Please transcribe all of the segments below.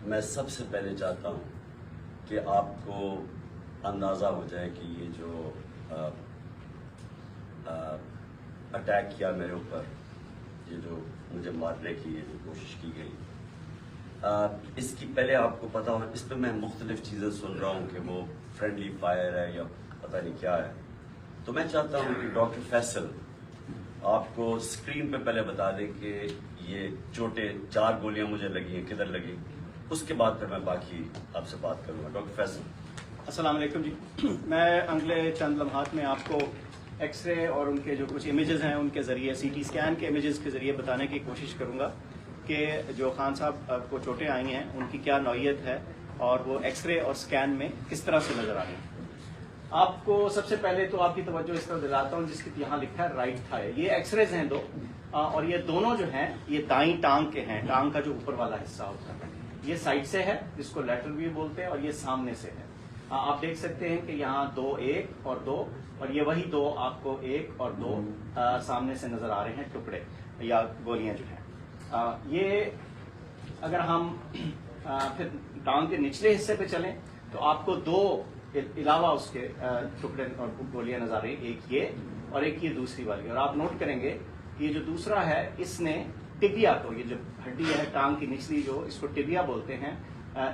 میں سب سے پہلے چاہتا ہوں کہ آپ کو اندازہ ہو جائے کہ یہ جو اٹیک کیا میرے اوپر، یہ جو مجھے مارنے کی یہ جو کوشش کی گئی، اس کی پہلے آپ کو پتا ہو، اس پہ میں مختلف چیزیں سن رہا ہوں کہ وہ فرینڈلی فائر ہے یا پتہ نہیں کیا ہے. تو میں چاہتا ہوں کہ ڈاکٹر فیصل آپ کو اسکرین پہ پہلے بتا دیں کہ یہ چوٹیں 4 گولیاں مجھے لگی ہیں، کدھر لگی، اس کے بعد پھر میں باقی آپ سے بات کروں گا. ڈاکٹر فیصل. السلام علیکم جی. میں اگلے چند لمحات میں آپ کو ایکس رے اور ان کے جو کچھ امیجز ہیں ان کے ذریعے، سی ٹی اسکین کے امیجز کے ذریعے بتانے کی کوشش کروں گا کہ جو خان صاحب کو چوٹیں آئی ہیں ان کی کیا نوعیت ہے اور وہ ایکس رے اور اسکین میں کس طرح سے نظر آ رہی ہیں. آپ کو سب سے پہلے تو آپ کی توجہ اس طرح دلاتا ہوں جس کی یہاں لکھا ہے رائٹ تھائی. یہ ایکس ریز ہیں 2 اور یہ دونوں جو ہیں یہ دائیں ٹانگ کے ہیں. ٹانگ کا جو اوپر والا حصہ ہوتا ہے یہ سائڈ سے ہے جس کو لیٹرل ویو بولتے ہیں، اور یہ سامنے سے ہے. آپ دیکھ سکتے ہیں کہ یہاں 2 1 اور 2 اور یہ وہی 2 آپ کو 1 اور 2 سامنے سے نظر آ رہے ہیں ٹکڑے یا گولیاں جو ہیں. یہ اگر ہم پھر ٹانگ کے نچلے حصے پہ چلیں تو آپ کو 2 علاوہ اس کے ٹکڑے اور گولیاں نظر آ رہی ہیں، ایک یہ اور ایک یہ دوسری والی. اور آپ نوٹ کریں گے کہ یہ جو دوسرا ہے اس نے ٹبیا کو، یہ جو ہڈی ہے ٹانگ کی نچلی جو اس کو ٹبیا بولتے ہیں،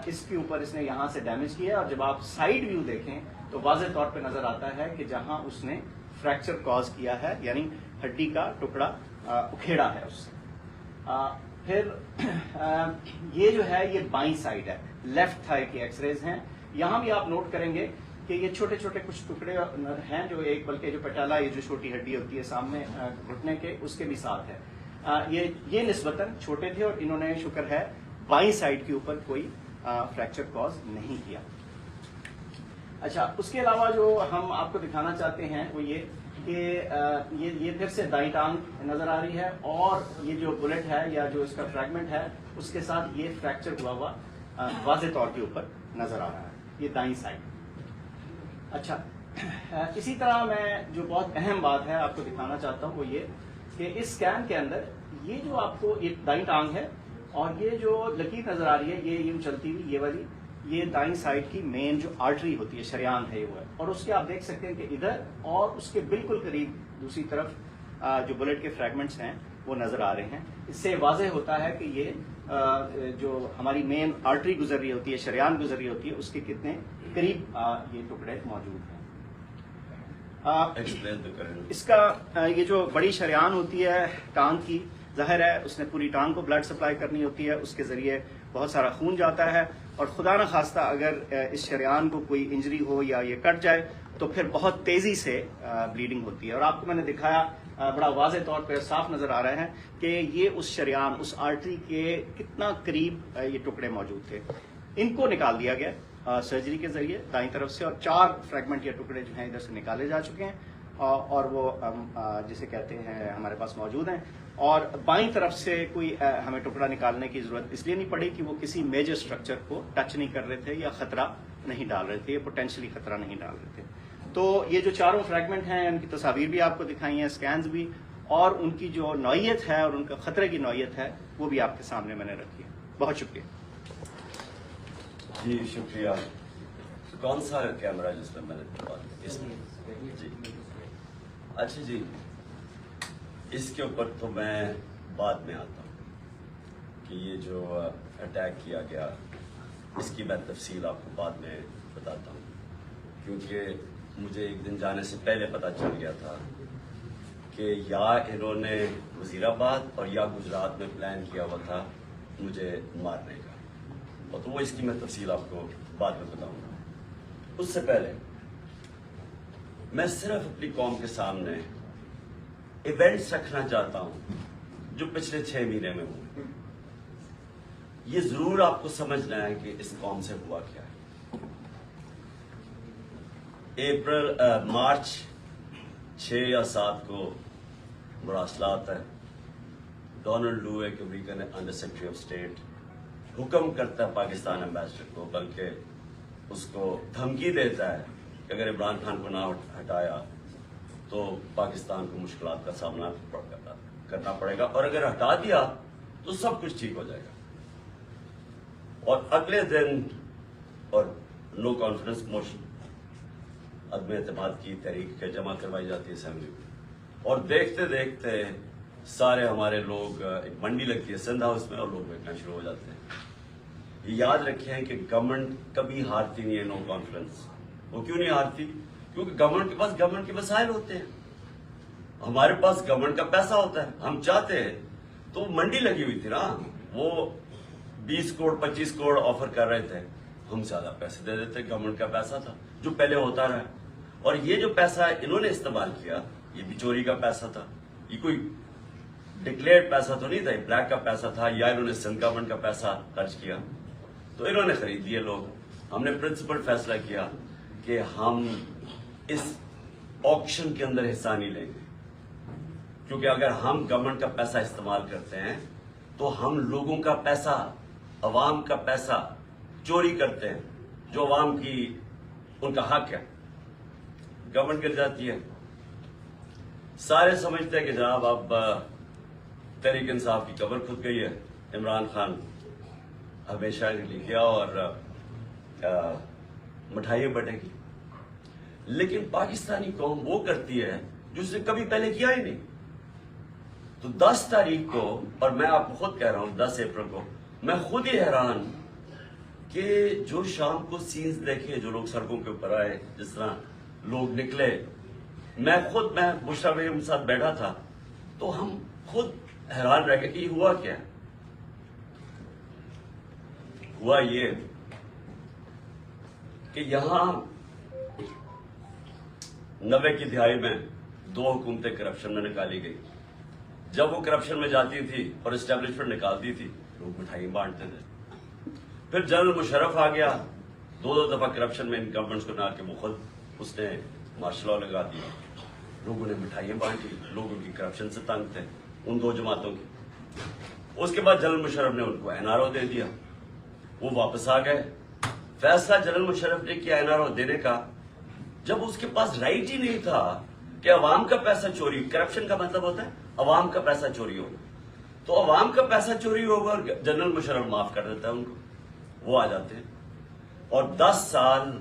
اس کے اوپر اس نے یہاں سے ڈیمیج کیا. اور جب آپ سائیڈ ویو دیکھیں تو واضح طور پہ نظر آتا ہے کہ جہاں اس نے فریکچر کاز کیا ہے، یعنی ہڈی کا ٹکڑا اکھیڑا ہے اس سے. پھر یہ جو ہے یہ بائیں سائڈ ہے، لیفٹ تھائی کی ایکس ریز ہیں. یہاں بھی آپ نوٹ کریں گے کہ یہ چھوٹے چھوٹے کچھ ٹکڑے ہیں جو ایک، بلکہ جو پٹالا یہ جو چھوٹی ہڈی ہوتی ہے سامنے گھٹنے کے، اس کے بھی ساتھ ہے. یہ نسبتاً چھوٹے تھے اور انہوں نے شکر ہے بائیں سائڈ کے اوپر کوئی فریکچر کاز نہیں کیا. اچھا، اس کے علاوہ جو ہم آپ کو دکھانا چاہتے ہیں وہ یہ کہ یہ پھر سے دائیں ٹانگ نظر آ رہی ہے اور یہ جو بلٹ ہے یا جو اس کا فریگمنٹ ہے اس کے ساتھ یہ فریکچر ہوا واضح طور کے اوپر نظر آ رہا ہے، یہ دائیں سائڈ. اچھا، اسی طرح میں جو بہت اہم بات ہے آپ کو دکھانا چاہتا ہوں وہ یہ کہ اس اسکین کے اندر یہ جو آپ کو یہ دائیں ٹانگ ہے اور یہ جو لکیر نظر آ رہی ہے یہ یوں چلتی ہوئی، یہ والی یہ دائیں سائڈ کی مین جو آرٹری ہوتی ہے، شریان ہے وہ ہے. اور اس کے آپ دیکھ سکتے ہیں کہ ادھر اور اس کے بالکل قریب دوسری طرف جو بلٹ کے فریگمنٹس ہیں وہ نظر آ رہے ہیں. اس سے واضح ہوتا ہے کہ یہ جو ہماری مین آرٹری گزر رہی ہوتی ہے، شریان گزر رہی ہوتی ہے، اس کے کتنے قریب یہ ٹکڑے موجود ہیں. اس کا یہ جو بڑی شریان ہوتی ہے ٹانگ کی، ظاہر ہے اس نے پوری ٹانگ کو بلڈ سپلائی کرنی ہوتی ہے، اس کے ذریعے بہت سارا خون جاتا ہے اور خدا نہ خواستہ اگر اس شریان کو کوئی انجری ہو یا یہ کٹ جائے تو پھر بہت تیزی سے بلیڈنگ ہوتی ہے. اور آپ کو میں نے دکھایا بڑا واضح طور پہ صاف نظر آ رہا ہے کہ یہ اس شریان، اس آرٹری کے کتنا قریب یہ ٹکڑے موجود تھے. ان کو نکال دیا گیا سرجری کے ذریعے دائیں طرف سے، اور 4 فریگمنٹ یا ٹکڑے جو ہیں ادھر سے نکالے جا چکے ہیں اور وہ جسے کہتے ہیں ہمارے پاس موجود ہیں. اور بائیں طرف سے کوئی ہمیں ٹکڑا نکالنے کی ضرورت اس لیے نہیں پڑی کہ وہ کسی میجر اسٹرکچر کو ٹچ نہیں کر رہے تھے یا خطرہ نہیں ڈال رہے تھے، یا پوٹینشلی خطرہ نہیں ڈال رہے تھے. تو یہ جو 4 فریگمنٹ ہیں ان کی تصاویر بھی آپ کو دکھائی ہیں، اسکینز بھی، اور ان کی جو نوعیت ہے اور ان کا خطرے کی نوعیت ہے وہ بھی آپ کے سامنے میں نے رکھی ہے. بہت شکریہ. جی شکریہ. کون سا کیمرہ جس میں نے اس میں؟ جی اچھا جی، اس کے اوپر تو میں بعد میں آتا ہوں کہ یہ جو اٹیک کیا گیا اس کی میں تفصیل آپ کو بعد میں بتاتا ہوں، کیونکہ مجھے ایک دن جانے سے پہلے پتہ چل گیا تھا کہ یا انہوں نے وزیر آباد اور یا گجرات میں پلان کیا ہوا تھا مجھے مارنے کا، اور تو وہ اس کی میں تفصیل آپ کو بعد میں بتاؤں گا. اس سے پہلے میں صرف اپنی قوم کے سامنے ایونٹس رکھنا چاہتا ہوں جو پچھلے 6 مہینے میں ہوئے. یہ ضرور آپ کو سمجھنا ہے کہ اس قوم سے ہوا کیا ہے. مارچ 6 یا 7 کو مراسلات ہے. ڈونلڈ لوئے کے American under secretary of state حکم کرتا ہے پاکستان ایمبیسڈر کو، بلکہ اس کو دھمکی دیتا ہے کہ اگر عمران خان کو نہ ہٹایا تو پاکستان کو مشکلات کا سامنا کرنا پڑے گا، اور اگر ہٹا دیا تو سب کچھ ٹھیک ہو جائے گا. اور اگلے دن اور نو کانفیڈنس موشن عدم اعتماد کی تحریک جمع کروائی جاتی ہے اسمبلی میں، اور دیکھتے دیکھتے سارے ہمارے لوگ، ایک منڈی لگتی ہے سندھ ہاؤس میں اور لوگ بیٹھنا شروع ہو جاتے ہیں۔ یہ یاد رکھیں کہ گورنمنٹ کبھی ہارتی نہیں ہے نو کانفیڈنس۔ وہ کیوں نہیں ہارتی؟ کیونکہ گورنمنٹ کے وسائل ہوتے ہیں، ہمارے پاس گورنمنٹ کا پیسہ ہوتا ہے، ہم چاہتے ہیں تو منڈی لگی ہوئی تھی نا، وہ 20 کروڑ 25 کروڑ آفر کر رہے تھے، ہم زیادہ پیسے دے دیتے، گورنمنٹ کا پیسہ تھا جو پہلے ہوتا رہا، اور یہ جو پیسہ انہوں نے استعمال کیا یہ بھی چوری کا پیسہ تھا، یہ کوئی ڈکلیئرڈ پیسہ تو نہیں تھا، یہ بلیک کا پیسہ تھا، یا انہوں نے سندھ گورنمنٹ کا پیسہ خرچ کیا تو انہوں نے خرید لیے لوگ۔ ہم نے پرنسپل فیصلہ کیا کہ ہم اس آکشن کے اندر حصہ نہیں لیں گے، کیونکہ اگر ہم گورنمنٹ کا پیسہ استعمال کرتے ہیں تو ہم لوگوں کا پیسہ، عوام کا پیسہ چوری کرتے ہیں، جو عوام کی ان کا حق ہے، گورنمنٹ گر جاتی ہے۔ سارے سمجھتے ہیں کہ جناب اب تحریک انصاف کی قبر کھد گئی ہے، عمران خان ہمیشہ کے لیے گیا اور مٹھائیاں بٹے گی، لیکن پاکستانی قوم وہ کرتی ہے جو اس نے کبھی پہلے کیا ہی نہیں۔ تو 10 تاریخ کو، اور میں آپ کو خود کہہ رہا ہوں 10 اپریل کو، میں خود ہی حیران کہ جو شام کو سینز دیکھے، جو لوگ سڑکوں کے اوپر آئے، جس طرح لوگ نکلے، میں بشرا بیگم کے ساتھ بیٹھا تھا تو ہم خود حیران رہ گئے کہ یہ ہوا کیا ہے۔ ہوا یہ کہ یہاں 90 کی دہائی میں 2 حکومتیں کرپشن میں نکالی گئی۔ جب وہ کرپشن میں جاتی تھی اور اسٹیبلشمنٹ نکالتی تھی، لوگ مٹھائی بانٹتے تھے۔ پھر جنرل مشرف آ گیا، 2 دفعہ کرپشن میں ان گورنمنٹس کو نہ کہ وہ خود اس نے مارشل لا لگا دیا، لوگوں نے مٹھائیاں بانٹی، لوگ ان کی کرپشن سے تنگ تھے، ان 2 جماعتوں کی۔ اس کے بعد جنرل مشرف نے ان کو NRO دے دیا، وہ واپس آ گئے۔ فیصلہ جنرل مشرف نے کیا NRO دینے کا، جب اس کے پاس رائٹ ہی نہیں تھا کہ عوام کا پیسہ چوری، کرپشن کا مطلب ہوتا ہے عوام کا پیسہ چوری ہوگا، تو عوام کا پیسہ چوری ہوگا اور جنرل مشرف معاف کر دیتا ہے ان کو، وہ آ جاتے ہیں اور 10 سال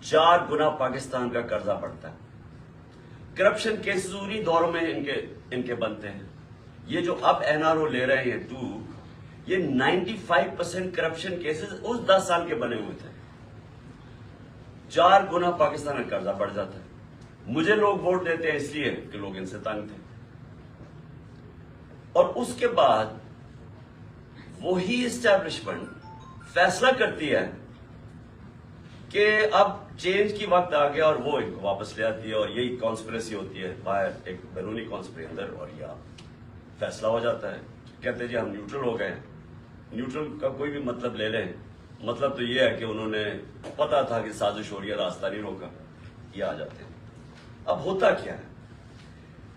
4 گنا پاکستان کا قرضہ بڑھتا ہے۔ کرپشن کیسز انہی دوروں میں ان کے بنتے ہیں۔ یہ جو اب NRO لے رہے ہیں 2، یہ 95% کرپشن کیسز اس 10 سال کے بنے ہوئے تھے۔ 4 گنا پاکستان کا قرضہ بڑھ جاتا ہے۔ مجھے لوگ ووٹ دیتے ہیں اس لیے کہ لوگ ان سے تنگ تھے، اور اس کے بعد وہی اسٹیبلشمنٹ فیصلہ کرتی ہے کہ اب چینج کی وقت آ گیا اور وہ ان کو واپس لے آتی ہے، اور یہی کانسپریسی ہوتی ہے باہر، ایک بیرونی کانسپریسی اندر، اور یہ فیصلہ ہو جاتا ہے۔ کہتے ہیں جی ہم نیوٹرل ہو گئے ہیں۔ نیوٹرل کا کوئی بھی مطلب لے لیں، مطلب تو یہ ہے کہ انہوں نے پتا تھا کہ سازش ہو رہی ہے، راستہ نہیں روکا، یہ آ جاتے ہیں۔ اب ہوتا کیا ہے،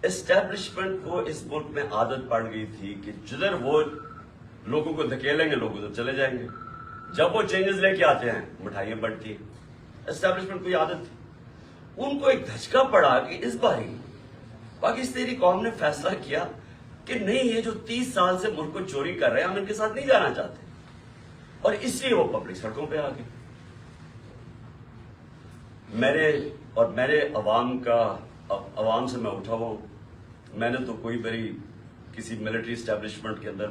اسٹیبلشمنٹ کو اس ملک میں عادت پڑ گئی تھی کہ جدھر وہ لوگوں کو دھکیلیں گے لوگ ادھر چلے جائیں گے، جب وہ چینجز لے کے آتے ہیں مٹھائیاں بڑھتی ہیں۔ اسٹیبلشمنٹ کو یہ عادت تھی، ان کو ایک دھچکا پڑا کہ اس باری پاکستانی قوم نے فیصلہ کیا کہ نہیں، یہ جو 30 سال سے ملک کو چوری کر رہے ہیں ہم ان کے ساتھ نہیں جانا چاہتے، اور اس لیے وہ پبلک سڑکوں پہ آ گئے۔ میرے عوام سے میں اٹھا ہوں، میں نے تو کوئی بڑی کسی ملٹری اسٹیبلشمنٹ کے اندر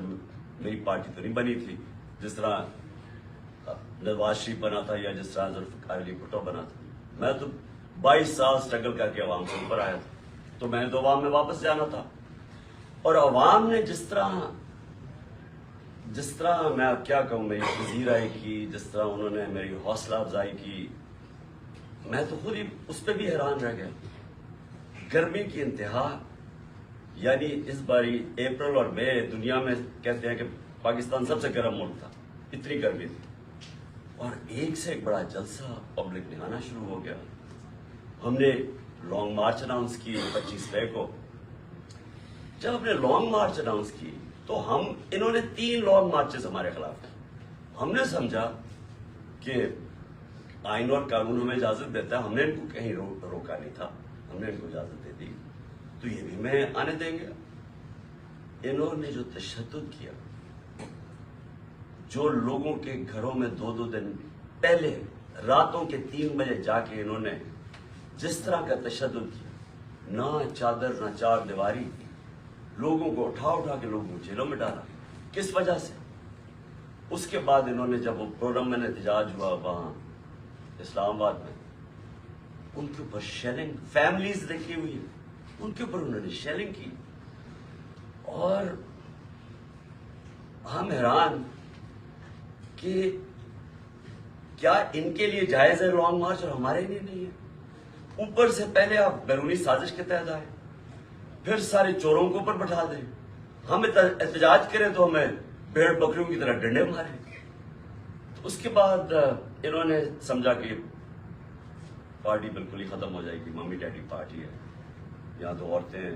میری پارٹی تو نہیں بنی تھی، جس طرح نواز شریف بنا تھا یا جس طرح ذوالفقار علی بھٹو بنا تھا۔ میں تو 22 سال سٹرگل کر کے عوام سے اوپر آیا تھا، تو میں نے تو عوام میں واپس جانا تھا، اور عوام نے جس طرح میں کیا کہوں، میری پذیرائی کی، جس طرح انہوں نے میری حوصلہ افزائی کی، میں تو خود ہی اس پہ بھی حیران رہ گیا۔ گرمی کی انتہا، یعنی اس باری اپریل اور مئی دنیا میں کہتے ہیں کہ پاکستان سب سے گرم ملک تھا، اتنی گرمی تھی، اور ایک سے ایک بڑا جلسہ پبلک نے آنا شروع ہو گیا۔ ہم نے لانگ مارچ اناؤنس کی 25 مئی کو۔ جب ہم نے لانگ مارچ اناؤنس کی تو انہوں نے 3 لانگ مارچز ہمارے خلاف کی۔ ہم نے سمجھا کہ آئین اور قانون ہمیں اجازت دیتا ہے، ہم نے ان کو کہیں روکا نہیں تھا، ہم نے ان کو اجازت دے دی، تو یہ بھی میں آنے دیں گے۔ انہوں نے جو تشدد کیا، جو لوگوں کے گھروں میں 2 دن پہلے راتوں کے 3 بجے جا کے انہوں نے جس طرح کا تشدد کیا، نہ چادر نہ چار دیواری، لوگوں کو اٹھا کے لوگوں کو جیلوں میں ڈالا، کس وجہ سے؟ اس کے بعد انہوں نے جب وہ پروگرام میں احتجاج ہوا وہاں اسلام آباد میں، ان کے اوپر شیلنگ، فیملیز دیکھی ہوئی ہیں، ان کے اوپر انہوں نے شیلنگ کی. اور ہم حیران کہ کیا ان کے لیے جائز ہے لانگ مارچ اور ہمارے لیے نہیں ہے؟ اوپر سے پہلے آپ بیرونی سازش کے تحت آئے، پھر سارے چوروں کو اوپر بٹھا دیں، ہم احتجاج کریں تو ہمیں بھیڑ بکریوں کی طرح ڈنڈے مارے. اس کے بعد انہوں نے سمجھا کہ پارٹی بالکل ہی ختم ہو جائے گی، ممی ڈیڈی پارٹی ہے، یہاں تو عورتیں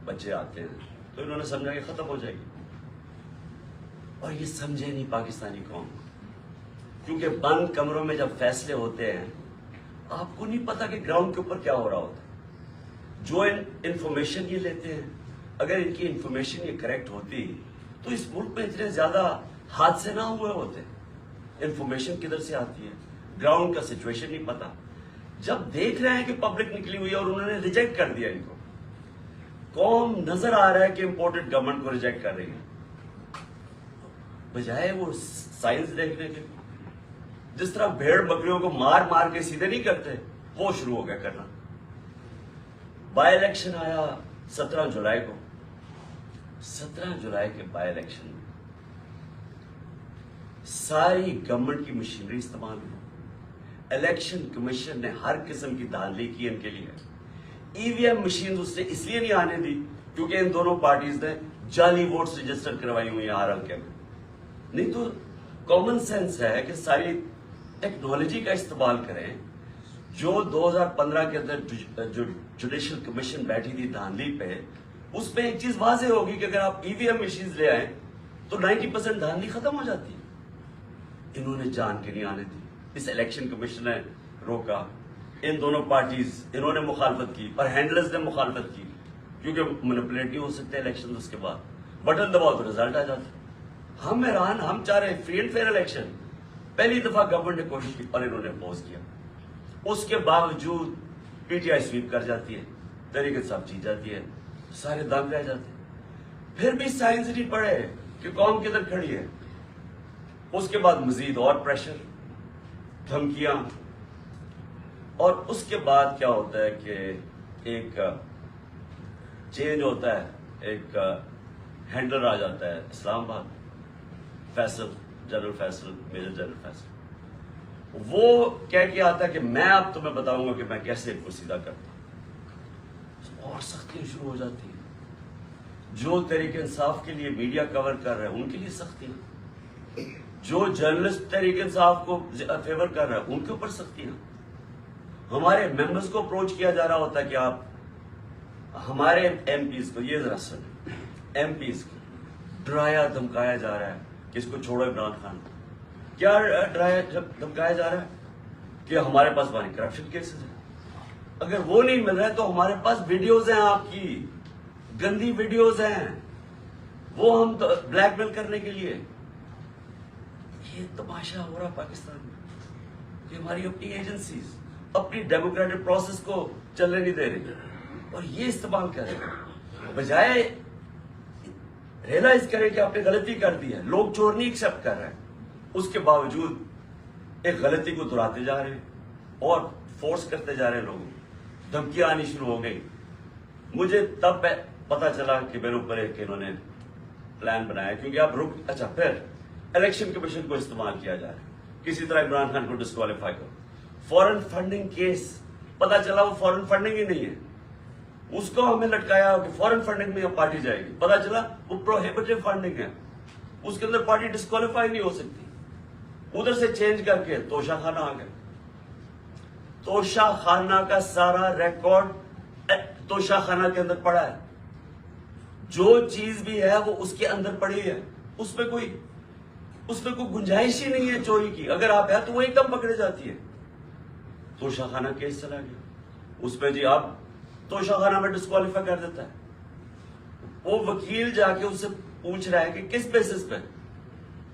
بچے آتے ہیں، تو انہوں نے سمجھا کہ ختم ہو جائے گی. اور یہ سمجھے نہیں پاکستانی قوم، کیونکہ بند کمروں میں جب فیصلے ہوتے ہیں آپ کو نہیں پتا کہ گراؤنڈ کے اوپر کیا ہو رہا ہوتا ہے. جو انفارمیشن یہ لیتے ہیں، اگر ان کی انفارمیشن یہ کریکٹ ہوتی تو اس ملک میں اتنے زیادہ حادثے نہ ہوئے ہوتے. انفارمیشن کدھر سے آتی ہے؟ گراؤنڈ کا سچویشن نہیں پتا. جب دیکھ رہے ہیں کہ پبلک نکلی ہوئی ہے اور انہوں نے ریجیکٹ کر دیا ان کو، قوم نظر آ رہا ہے کہ امپورٹنٹ گورنمنٹ کو ریجیکٹ کر رہی ہے، بجائے وہ سائنس دیکھنے کے. جس طرح بھیڑ بکریوں کو مار کے سیدھے نہیں کرتے، وہ شروع ہو گیا کرنا. بائی الیکشن آیا 17 جولائی کو. 17 جولائی کے بائی الیکشن میں ساری گورنمنٹ کی مشینری استعمال ہوئی. الیکشن کمیشن نے ہر قسم کی دھاندلی کی ان کے لیے. ای وی ایم مشین اس نے اس لیے نہیں آنے دی کیونکہ ان دونوں پارٹیز نے جعلی ووٹس رجسٹر کروائی ہوئی ہیں ہر حلقے میں. نہیں تو کامن سینس ہے کہ ساری ٹیکنالوجی کا استعمال کریں. جو 2015 کے اندر جو جوڈیشل کمیشن بیٹھی تھی دھاندلی پہ، اس پہ ایک چیز واضح ہوگی کہ اگر آپ ای وی ایم مشینز لے آئیں تو 90% دھاندلی ختم ہو جاتی ہے. انہوں نے جان کے نہیں آنے دی. اس الیکشن کمیشن نے روکا. ان دونوں پارٹیز انہوں نے مخالفت کی اور ہینڈلرز نے مخالفت کی کیونکہ مینیپولیٹ نہیں ہو سکتے الیکشن. اس کے بعد بٹن دباؤ تو رزلٹ آ جاتا. ہم حیران، ہم چاہ رہے ہیں فری اینڈ فیئر الیکشن. پہلی دفعہ گورنمنٹ نے کوشش کی اور انہوں نے اپوز کیا. اس کے باوجود پی ٹی آئی سویپ کر جاتی ہے، تحریک انصاف جیت جاتی ہے، سارے دنگ رہ جاتے ہیں. پھر بھی سائنس نہیں پڑھے کہ قوم کدھر کھڑی ہے. اس کے بعد مزید اور پریشر، دھمکیاں. اور اس کے بعد کیا ہوتا ہے کہ ایک چینج ہوتا ہے، ایک ہینڈلر آ جاتا ہے Islamabad, Faisal, general Faisal, major general Faisal. وہ کہہ کے آتا ہے کہ میں اب تمہیں بتاؤں گا کہ میں کیسے ان کو سیدھا کرتا ہوں. اور سختیاں شروع ہو جاتی ہیں. جو تحریک انصاف کے لیے میڈیا کور کر رہے ہیں ان کے لیے سختیاں، جو جرنلسٹ تحریک انصاف کو فیور کر رہے ہیں ان کے اوپر سختیاں. ہمارے ممبرز کو اپروچ کیا جا رہا ہوتا ہے کہ آپ ہمارے ایم پیز کو، یہ ذرا سنیں، ایم پیز کو ڈرایا دھمکایا جا رہا ہے کہ اس کو چھوڑو عمران خان. کیا ڈرایا دھمکایا جا رہا ہے کہ ہمارے پاس بڑی کرپشن کیسز ہیں. اگر وہ نہیں مل رہے تو ہمارے پاس ویڈیوز ہیں، آپ کی گندی ویڈیوز ہیں، وہ ہم بلیک میل کرنے کے لیے. یہ تماشا ہو رہا پاکستان میں کہ ہماری اپنی ایجنسیز اپنی ڈیموکریٹک پروسیس کو چلنے نہیں دے رہی اور یہ استعمال کر رہے ہیں. بجائے ریئلائز کریں کہ آپ نے غلطی کر دی ہے. لوگ چور نہیں ایکسپٹ کر رہے ہیں، اس کے باوجود ایک غلطی کو دہراتے جا رہے ہیں اور فورس کرتے جا رہے ہیں. لوگوں دھمکیاں آنی شروع ہو گئی. مجھے تب پتا چلا کہ میرے اوپر ایک انہوں نے پلان بنایا کیونکہ آپ اچھا پھر الیکشن کمیشن کو استعمال کیا جا رہا ہے کسی طرح عمران خان کو ڈسکوالیفائی کرو. فورن فنڈنگ کیس پتا چلا وہ فورن فنڈنگ ہی نہیں ہے، اس کو ہمیں لٹکایا کہ فورن فنڈنگ میں پارٹی جائے گی. پتا چلا وہ پروہیبٹیو فنڈنگ ہے، اس کے اندر پارٹی ڈسکوالیفائی نہیں ہو سکتی. ادھر سے چینج کر کے توشہ خانہ آ گئے. توشہ خانہ کا سارا ریکارڈ توشہ خانہ کے اندر پڑا ہے. جو چیز بھی ہے وہ اس کے اندر پڑی ہے. اس میں کوئی گنجائش ہی نہیں ہے چوری کی. اگر آپ ہے تو وہ ایک دم پکڑے جاتی ہے. توشہ خانہ کیس چلا گیا، اس پہ جی آپ توشہ خانہ میں ڈسکوالیفائی کر دیتا ہے. وہ وکیل جا کے اس سے پوچھ رہا ہے کہ کس بیسس پہ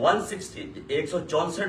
164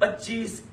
25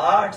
8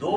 2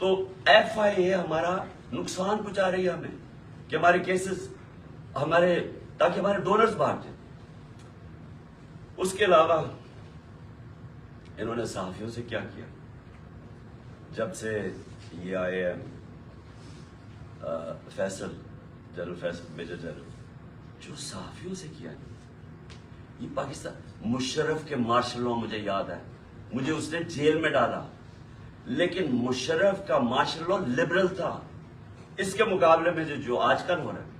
تو ایف آئی اے ہمارا نقصان پہنچا رہی ہے ہمیں کہ ہمارے کیسز تاکہ ہمارے ڈونرز بھاگ جائیں. اس کے علاوہ انہوں نے صحافیوں سے کیا کیا؟ جب سے یہ آئے ہیں جنرل فیصل میجر جنرل، جو صحافیوں سے کیا ہے یہ پاکستان. مشرف کے مارشل لاء مجھے یاد ہے، مجھے اس نے جیل میں ڈالا، لیکن مشرف کا مارشل لاء لبرل تھا. اس کے مقابلے میں جو آج کل ہو رہا ہے،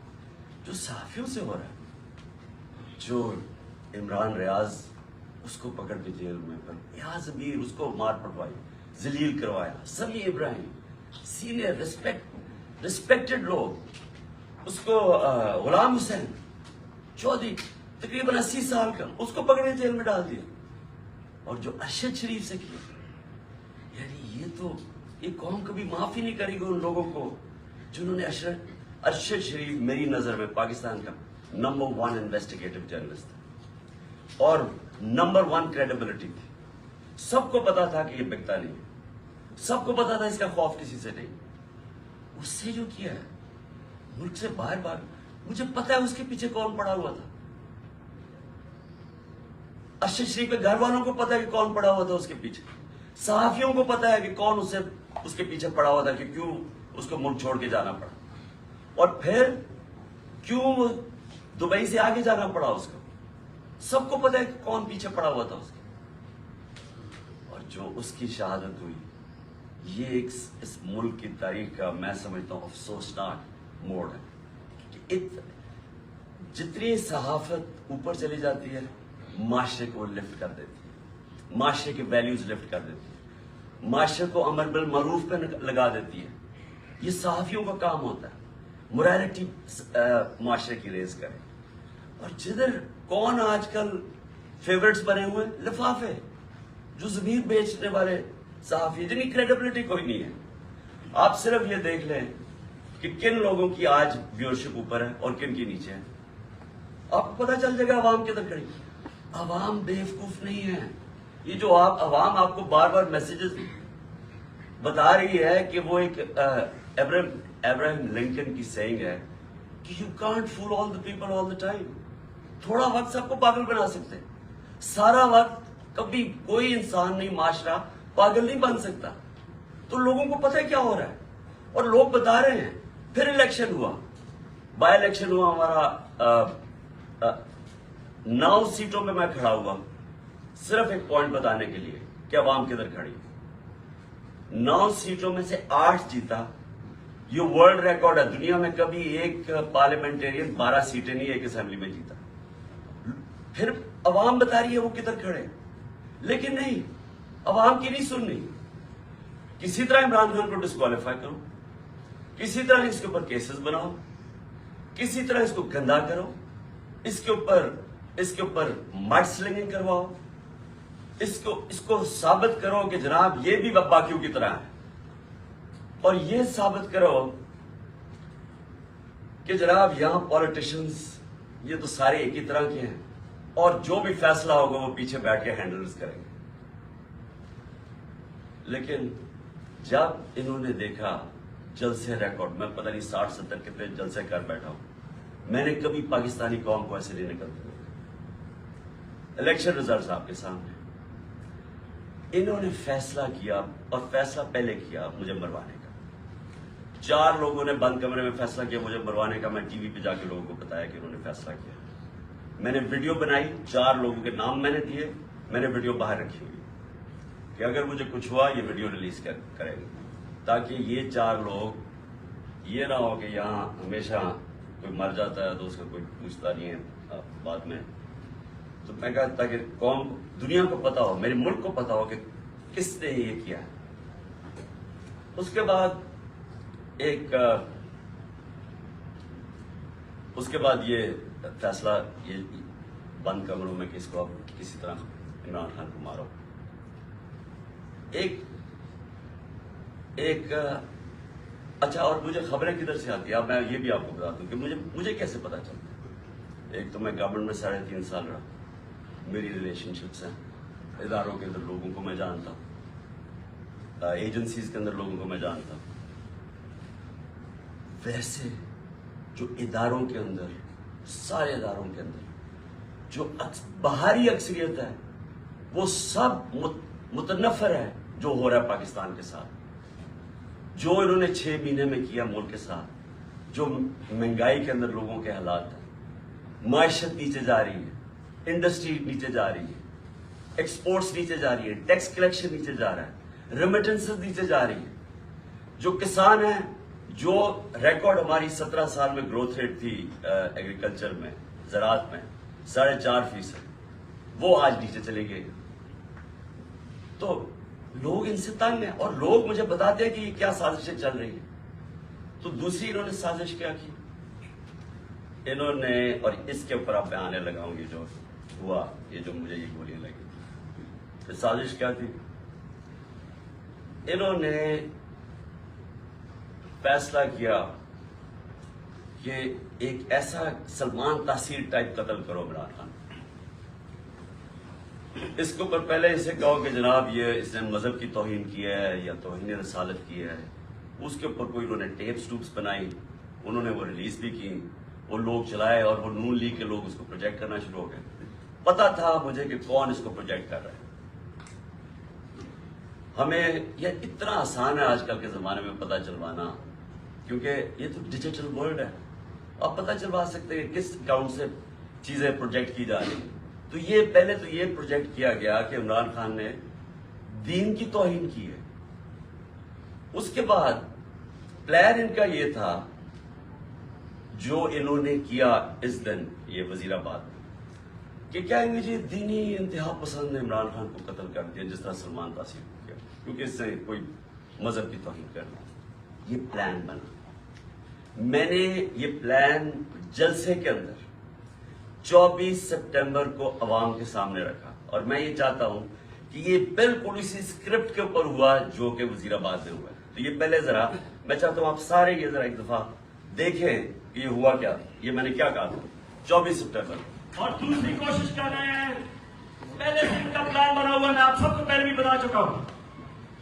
جو صحافیوں سے ہو رہا ہے، جو عمران ریاض اس کو پکڑ کے جیل میں ریاض امیر اس کو مار پڑوائی، ذلیل کروایا، سمیع ابراہیم سینئر ریسپیکٹڈ لوگ، اس کو غلام حسین چودھری تقریباً 80 سال کا، اس کو پکڑ کے جیل میں ڈال دیا. اور جو ارشد شریف سے کیا، یعنی یہ قوم کبھی معافی نہیں کرے گی ان لوگوں کو جنہوں نے ارشد شریف میری نظر میں پاکستان کا نمبر 1 انویسٹیگیٹو جرنلسٹ تھا اور نمبر 1 کریڈیبلٹی تھی. سب کو پتا تھا کہ یہ بکتا نہیں ہے، سب کو پتا تھا اس کا خوف کسی سے نہیں. اس سے جو کیا ہے ملک سے باہر مجھے پتا ہے اس کے پیچھے کون پڑا ہوا تھا. ارشد شریف کے گھر والوں کو پتا ہے کہ کون پڑا ہوا تھا اس کے پیچھے. صحافیوں کو پتا ہے کہ کون اس کے پیچھے پڑا ہوا تھا کہ کیوں اس کو ملک چھوڑ کے جانا پڑا، اور پھر کیوں دبئی سے آگے جانا پڑا اس کو. سب کو پتا ہے کہ کون پیچھے پڑا ہوا تھا اس کے. اور جو اس کی شہادت ہوئی، یہ اس ملک کی تاریخ کا میں سمجھتا ہوں افسوسناک موڑ ہے کہ جتنی صحافت اوپر چلی جاتی ہے معاشرے کو لفٹ کر دیتی ہے، معاشرے کے ویلیوز لفٹ کر دیتی ہے، معاشرے کو امر بالمعروف پہ لگا دیتی ہے. یہ صحافیوں کا کام ہوتا ہے موریلٹی معاشرے کی ریز کرے. اور جدھر کون آج کل فیورٹس بنے ہوئے، لفافے جو ضمیر بیچنے والے صحافی جن کی کریڈیبلٹی کوئی نہیں ہے. آپ صرف یہ دیکھ لیں کہ کن لوگوں کی آج ویورشپ اوپر ہے اور کن کی نیچے ہے. آپ کو پتا چل جائے گا عوام کدھر کھڑی. عوام بیوقوف نہیں ہے. یہ جو عوام آپ کو بار بار میسیجز بتا رہی ہے کہ وہ ایک ابراہیم لنکن کی سینگ ہے کہ you can't fool all the people all the time. تھوڑا وقت سب کو پاگل بنا سکتے، سارا وقت کبھی کوئی انسان نہیں، معاشرہ پاگل نہیں بن سکتا. تو لوگوں کو پتہ ہے کیا ہو رہا ہے اور لوگ بتا رہے ہیں. پھر الیکشن ہوا، بائی الیکشن ہوا ہمارا 9 سیٹوں میں میں کھڑا ہوا صرف ایک پوائنٹ بتانے کے لیے کہ عوام کدھر کھڑی. 9 سیٹوں میں سے 8 جیتا. یہ ورلڈ ریکارڈ ہے، دنیا میں کبھی ایک پارلیمنٹرین 12 سیٹیں نہیں ایک اسمبلی میں جیتا. پھر عوام بتا رہی ہے وہ کدھر کھڑے، لیکن نہیں، عوام کی نہیں سننی. کسی طرح عمران خان کو ڈسکوالیفائی کرو، کسی طرح اس کے اوپر کیسز بناؤ، کسی طرح اس کو گندا کرو، اس کے اوپر مڈ سلنگنگ کرواؤ، اس کو ثابت کرو کہ جناب یہ بھی باقیوں کی طرح ہے، اور یہ ثابت کرو کہ جناب یہاں پولیٹیشنز یہ تو سارے ایک ہی طرح کے ہیں اور جو بھی فیصلہ ہوگا وہ پیچھے بیٹھ کے ہینڈلز کریں گے. لیکن جب انہوں نے دیکھا جلسے ریکارڈ، میں پتہ نہیں 60-70 کتنے جلسے کر بیٹھا ہوں، میں نے کبھی پاکستانی قوم کو ایسے نہیں نکلتے. الیکشن ریزلٹس آپ کے سامنے. انہوں نے فیصلہ کیا، اور فیصلہ پہلے کیا مجھے مروانے کا. 4 لوگوں نے بند کمرے میں فیصلہ کیا مجھے مروانے کا. میں ٹی وی پہ جا کے لوگوں کو بتایا کہ انہوں نے فیصلہ کیا. میں نے ویڈیو بنائی، 4 لوگوں کے نام میں نے دیے، میں نے ویڈیو باہر رکھی ہوئی کہ اگر مجھے کچھ ہوا یہ ویڈیو ریلیز کریں گے، تاکہ یہ 4 لوگ یہ نہ ہو کہ یہاں ہمیشہ کوئی مر جاتا ہے تو اس کا کوئی پوچھتا نہیں ہے بعد میں. تو میں کہا تاکہ قوم دنیا کو پتا ہو، میرے ملک کو پتا ہو کہ کس نے یہ کیا ہے. اس کے بعد یہ فیصلہ یہ بند کمروں میں کہ اس کو اب کسی طرح عمران خان کو مارو. اچھا، اور مجھے خبریں کدھر سے آتی ہیں اب میں یہ بھی آپ کو بتا دوں کہ مجھے کیسے پتا چلتا ہے. ایک تو میں گورنمنٹ میں 3.5 سال رہا، میری ریلیشن شپس ہیں اداروں کے اندر، لوگوں کو میں جانتا ہوں. ایجنسیز کے اندر لوگوں کو میں جانتا ہوں. ویسے جو اداروں کے اندر، سارے اداروں کے اندر جو باہری اکثریت ہے وہ سب متنفر ہے جو ہو رہا ہے پاکستان کے ساتھ. جو انہوں نے 6 مہینے میں کیا ملک کے ساتھ، جو مہنگائی کے اندر لوگوں کے حالات ہیں، معیشت نیچے جا رہی ہے، انڈسٹری نیچے جا رہی ہے، ایکسپورٹس نیچے جا رہی ہے، ٹیکس کلیکشن نیچے جا رہا ہے، ریمیٹنسز نیچے جا رہی ہے. جو کسان ہیں، جو ریکارڈ ہماری 17 سال میں گروتھ ریٹ تھی ایگریکلچر میں، زراعت میں 4.5%، وہ آج نیچے چلے گئے. تو لوگ ان سے تنگ ہیں، اور لوگ مجھے بتاتے ہیں کہ یہ کیا سازشیں چل رہی ہیں. تو دوسری انہوں نے سازش کیا کی، انہوں نے، اور اس کے اوپر اب میں آنے لگا ہوں، یہ جو ہوا، یہ جو مجھے یہ گولیاں لگی، تو سازش کیا تھی. انہوں نے فیصلہ کیا کہ ایک ایسا سلمان تاثیر ٹائپ قتل کرو عمران خان. اس کے اوپر پہلے اسے کہو کہ جناب یہ اس نے مذہب کی توہین کی ہے یا توہین رسالت کی ہے. اس کے اوپر کوئی انہوں نے ٹیپس ٹوپس بنائی، انہوں نے وہ ریلیز بھی کی، وہ لوگ چلائے، اور وہ نون لیگ کے لوگ اس کو پروجیکٹ کرنا شروع ہو گئے. پتا تھا مجھے کہ کون اس کو پروجیکٹ کر رہا ہے. ہمیں یہ اتنا آسان ہے آج کل کے زمانے میں پتہ چلوانا، کیونکہ یہ تو ڈیجیٹل ورلڈ ہے. آپ پتہ چلوا سکتے ہیں کس اکاؤنٹ سے چیزیں پروجیکٹ کی جا رہی ہیں. تو یہ پہلے تو یہ پروجیکٹ کیا گیا کہ عمران خان نے دین کی توہین کی ہے. اس کے بعد پلان ان کا یہ تھا جو انہوں نے کیا اس دن یہ وزیر آباد میں، کہ کہیں گے جی دینی انتہا پسند نے عمران خان کو قتل کر دیا جس طرح سلمان تاثیر کو کیا، کیونکہ اس سے کوئی مذہب کی توہین کرنا. یہ پلان بنا. میں نے یہ پلان جلسے کے اندر 24 سپٹمبر کو عوام کے سامنے رکھا، اور میں یہ چاہتا ہوں کہ یہ بالکل اسی اسکرپٹ کے اوپر ہوا جو کہ وزیر آباد میں ہوا ہے. تو یہ پہلے ذرا میں چاہتا ہوں آپ سارے یہ ذرا ایک دفعہ دیکھیں کہ یہ ہوا کیا، یہ میں نے کیا کہا تھا 24 سپٹمبر. اور دوسری کوشش کر رہے ہیں، پہلے سے ان کا پلان بنا ہوا، میں آپ سب کو پہلے بھی بتا چکا ہوں.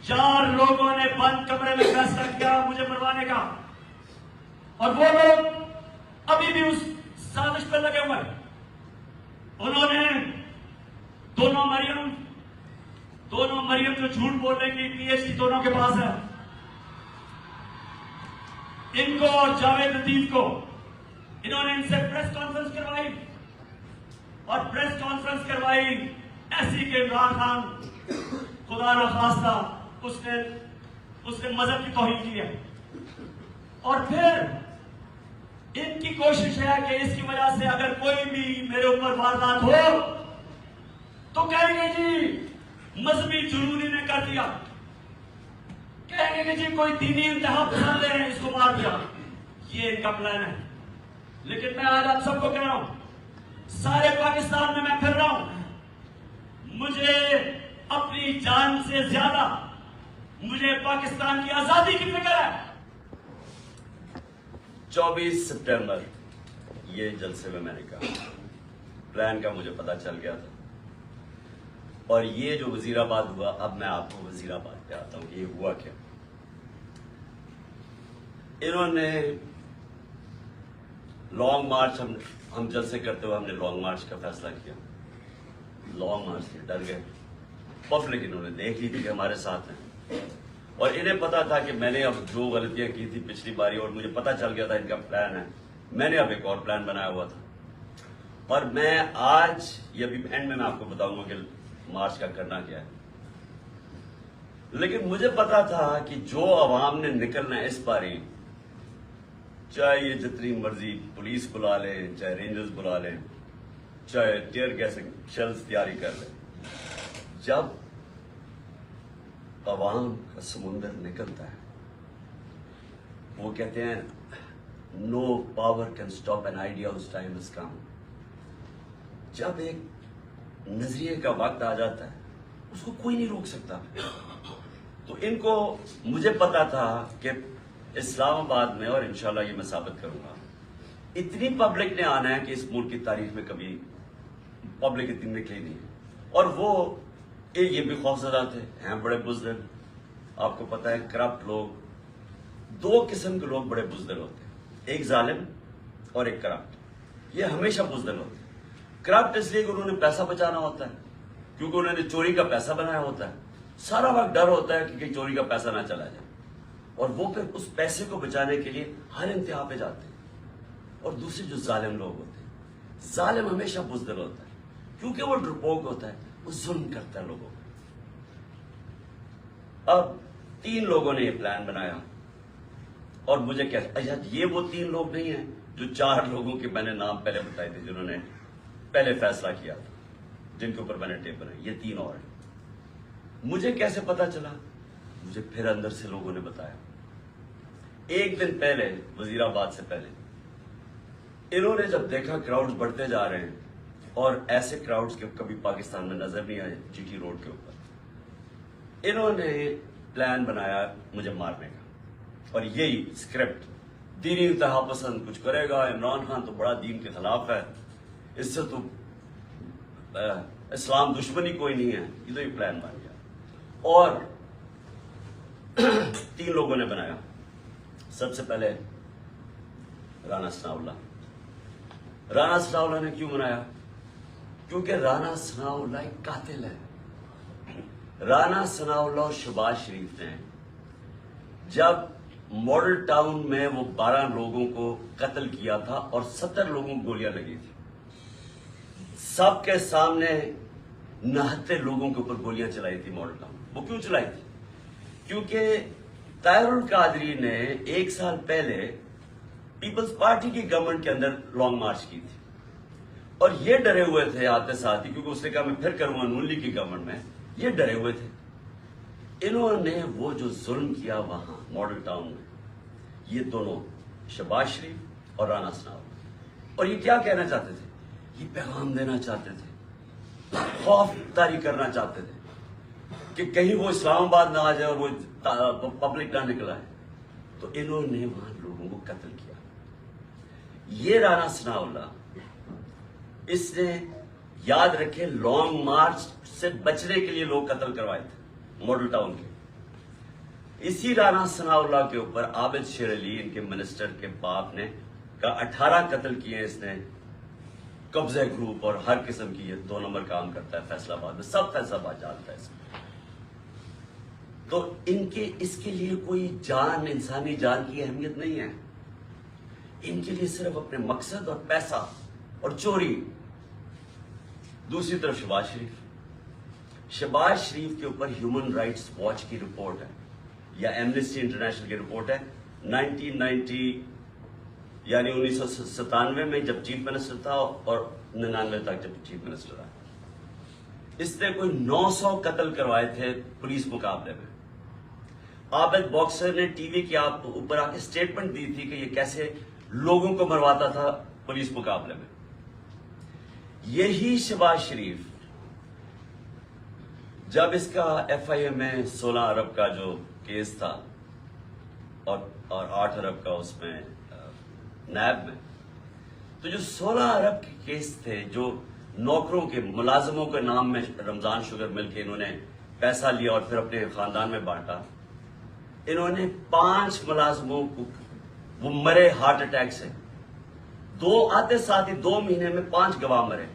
4 لوگوں نے بند کمرے میں فیصلہ کیا مجھے مروانے کا، اور وہ لوگ ابھی بھی اس سازش پر لگے ہوئے ہیں. انہوں نے دونوں مریم جو جھوٹ بولنے کی PhD دونوں کے پاس ہے، ان کو اور جاوید لطیف کو انہوں نے ان سے پریس کانفرنس کروائی، اور پریس کانفرنس کروائی ایسی کہ عمران خان خدا نہ خواستہ اس نے مذہب کی توہین کی ہے. اور پھر ان کی کوشش ہے کہ اس کی وجہ سے اگر کوئی بھی میرے اوپر واردات ہو تو کہیں گے جی مذہبی جنونی نے کر دیا، کہیں گے کہ جی کوئی دینی انتہا پسند ہے اس کو مار دیا. یہ ان کا پلان ہے. لیکن میں آج آپ سب کو کہہ رہا ہوں، سارے پاکستان میں پھر رہا ہوں، مجھے اپنی جان سے زیادہ مجھے پاکستان کی آزادی کی فکر ہے. 24 سپٹمبر یہ جلسے میں نے کہا پلان کا مجھے پتا چل گیا تھا. اور یہ جو وزیر آباد ہوا، اب میں آپ کو وزیر آباد پہ آتا ہوں کہ یہ ہوا کیا. انہوں نے لانگ مارچ، ہم جلسے کرتے ہوئے ہم نے لانگ مارچ کا فیصلہ کیا. لانگ مارچ سے ڈر گئے. پبلک انہوں نے دیکھ لی تھی کہ ہمارے ساتھ ہیں، اور انہیں پتا تھا کہ میں نے اب جو غلطیاں کی تھی پچھلی باری، اور مجھے پتا چل گیا تھا ان کا پلان ہے، میں نے اب ایک اور پلان بنایا ہوا تھا. اور میں آج یہ بھی اینڈ میں آپ کو بتاؤں گا کہ مارچ کا کرنا کیا ہے. لیکن مجھے پتا تھا کہ جو عوام نے نکلنا ہے اس باری، چاہے یہ جتنی مرضی پولیس بلا لیں، چاہے رینجرز بلا لیں، چاہے ٹیئر گیسنگ شیلز تیاری کر لیں، جب عوام کا سمندر نکلتا ہے، وہ کہتے ہیں no power can stop an idea its time has come. جب ایک نظریے کا وقت آ جاتا ہے اس کو کوئی نہیں روک سکتا. تو ان کو مجھے پتا تھا کہ اسلام آباد میں، اور انشاءاللہ یہ میں ثابت کروں گا، اتنی پبلک نے آنا ہے کہ اس ملک کی تاریخ میں کبھی پبلک اتنی نکلی نہیں. اور وہ یہ بھی خوفزدہ تھے، ہیں بڑے بزدل، آپ کو پتا ہے کرپٹ لوگ, دو قسم کے لوگ بڑے بزدل ہوتے ہیں, ایک ظالم اور ایک کرپٹ. یہ ہمیشہ بزدل ہوتے ہیں. کرپٹ اس لیے کہ انہوں نے پیسہ بچانا ہوتا ہے, کیونکہ انہوں نے چوری کا پیسہ بنایا ہوتا ہے. سارا وقت ڈر ہوتا ہے کہ کہیں چوری کا پیسہ نہ چلا جائے, اور وہ پھر اس پیسے کو بچانے کے لیے ہر انتہا پہ جاتے ہیں. اور دوسرے جو ظالم لوگ ہوتے ہیں, ظالم ہمیشہ بزدل ہوتا ہے کیونکہ وہ ڈرپوک ہوتا ہے, وہ ظلم کرتا ہے لوگوں کو. اب 3 لوگوں نے یہ پلان بنایا, اور مجھے کیا, یہ وہ 3 لوگ نہیں ہیں جو 4 لوگوں کے میں نے نام پہلے بتائے تھے جنہوں نے پہلے فیصلہ کیا تھا, جن کے اوپر میں نے ٹیپ بنائی. یہ 3 اور ہیں. مجھے کیسے پتا چلا؟ مجھے پھر اندر سے لوگوں نے بتایا. ایک دن پہلے, وزیر آباد سے پہلے, انہوں نے جب دیکھا کراؤڈز بڑھتے جا رہے ہیں, اور ایسے کراؤڈز کے کبھی پاکستان میں نظر نہیں آئے جی ٹی روڈ کے اوپر, انہوں نے پلان بنایا مجھے مارنے کا. اور یہی اسکرپٹ, دینی انتہا پسند کچھ کرے گا, عمران خان تو بڑا دین کے خلاف ہے, اس سے تو اسلام دشمنی کوئی نہیں ہے. یہ تو یہ پلان بن گیا. اور 3 لوگوں نے بنایا. سب سے پہلے رانا ثناءاللہ. رانا ثناءاللہ نے کیوں بنایا؟ کیونکہ رانا ثناءاللہ ایک قاتل ہے. رانا ثناءاللہ اور شہباز شریف نے جب ماڈل ٹاؤن میں وہ 12 لوگوں کو قتل کیا تھا اور 70 لوگوں کو گولیاں لگی تھی, سب کے سامنے 69 لوگوں کے اوپر گولیاں چلائی تھی ماڈل ٹاؤن. وہ کیوں چلائی تھی؟ کیونکہ طاہر القادری نے 1 سال پہلے پیپلز پارٹی کی گورنمنٹ کے اندر لانگ مارچ کی تھی, اور یہ ڈرے ہوئے تھے آتے ساتھ ہی, کیونکہ اس نے کہا میں پھر کروں گا نون لیگ کی گورنمنٹ میں. یہ ڈرے ہوئے تھے. انہوں نے وہ جو ظلم کیا وہاں ماڈل ٹاؤن میں, یہ دونوں شہباز شریف اور رانا ثناءاللہ, اور یہ کیا کہنا چاہتے تھے؟ یہ پیغام دینا چاہتے تھے, خوف طاری کرنا چاہتے تھے کہ کہیں وہ اسلام آباد نہ آ جائے اور وہ پبلک نہ نکلا ہے. تو انہوں نے وہاں لوگوں کو قتل کیا. یہ رانا ثناءاللہ, اس نے یاد رکھے لانگ مارچ سے بچنے کے لیے لوگ قتل کروائے تھے ماڈل ٹاؤن کے. اسی رانا ثناءاللہ کے اوپر عابد شیر علی, ان کے منسٹر کے باپ نے, کا 18 قتل کیے اس نے. قبضہ گروپ اور ہر قسم کی, یہ 2 نمبر کام کرتا ہے فیصلہ آباد میں, سب فیصلہ آباد جانتا ہے اس میں. تو ان کے اس کے لیے کوئی جان, انسانی جان کی اہمیت نہیں ہے. ان کے لیے صرف اپنے مقصد اور پیسہ اور چوری. دوسری طرف شہباز شریف, شہباز شریف کے اوپر ہیومن رائٹس واچ کی رپورٹ ہے یا ایمنسٹی انٹرنیشنل کی رپورٹ ہے. 1990 یعنی 1997 میں جب چیف منسٹر تھا اور 99 تک جب چیف منسٹر رہا, اس نے کوئی 900 قتل کروائے تھے پولیس مقابلے میں. عابد باکسر نے ٹی وی کے اوپر آ کے اسٹیٹمنٹ دی تھی کہ یہ کیسے لوگوں کو مرواتا تھا پولیس مقابلے میں. یہی شہباز شریف جب اس کا ایف آئی اے میں 16 ارب کا جو کیس تھا اور 8 ارب کا اس میں نیب میں, تو جو 16 ارب کے کیس تھے, جو نوکروں کے ملازموں کے نام میں رمضان شوگر مل کے انہوں نے پیسہ لیا اور پھر اپنے خاندان میں بانٹا. انہوں نے 5 ملازموں کو, وہ مرے ہارٹ اٹیک سے. 2 آتے ساتھ ہی 2 مہینے میں 5 گواہ مرے.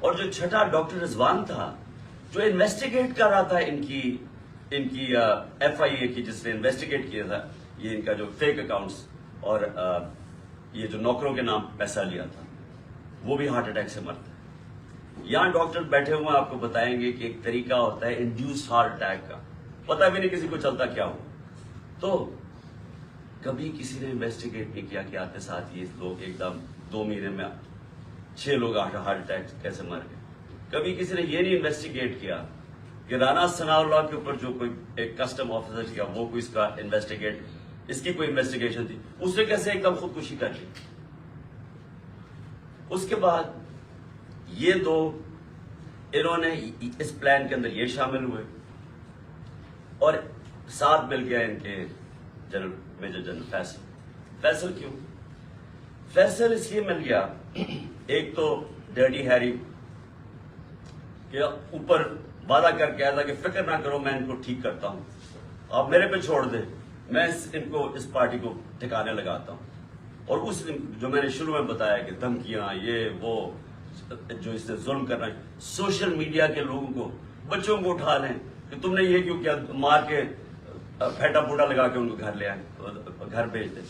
اور جو چھٹا ڈاکٹر رضوان تھا جو انویسٹیگیٹ کر رہا تھا ان کی ایف آئی اے کی, جس نے انویسٹیگیٹ کیا تھا یہ ان کا جو فیک اکاؤنٹس اور یہ جو نوکروں کے نام پیسہ لیا تھا, وہ بھی ہارٹ اٹیک سے مرتا ہے. یہاں ڈاکٹر بیٹھے ہوئے آپ کو بتائیں گے کہ ایک طریقہ ہوتا ہے انڈیوس ہارٹ اٹیک کا, پتہ بھی نہیں کسی کو چلتا کیا ہو. تو کبھی کسی نے انویسٹیگیٹ نہیں کیا کہ آتے ساتھ یہ لوگ ایک دم 2 مہینے میں 6 لوگ ہارٹ اٹیک کیسے مر گئے. کبھی کسی نے یہ نہیں انویسٹیگیٹ کیا کہ رانا ثناءاللہ کے اوپر جو کوئی ایک کسٹم آفیسر کیا, وہ کوئی اس کا انویسٹیگیٹ, اس کی کوئی انویسٹیگیشن تھی, اس نے کیسے ایک دم خودکشی کر لی. اس کے بعد یہ 2 انہوں نے اس پلان کے اندر یہ شامل ہوئے, اور ساتھ مل گیا ان کے جنرل میجر جنرل فیصل. کیوں فیصل اس لیے مل گیا, ایک تو ڈرٹی ہیری کہ اوپر وعدہ کر کے آیا تھا کہ فکر نہ کرو میں ان کو ٹھیک کرتا ہوں, آپ میرے پہ چھوڑ دیں, میں ان کو اس پارٹی کو ٹھکانے لگاتا ہوں. اور اس جو میں نے شروع میں بتایا کہ دھمکیاں یہ وہ جو اس نے ظلم کرنا ہے, سوشل میڈیا کے لوگوں کو, بچوں کو اٹھا لیں کہ تم نے یہ کیوں کیا, مار کے پھیٹا پوٹا لگا کے ان کو گھر لے آئے, گھر بھیج دیں.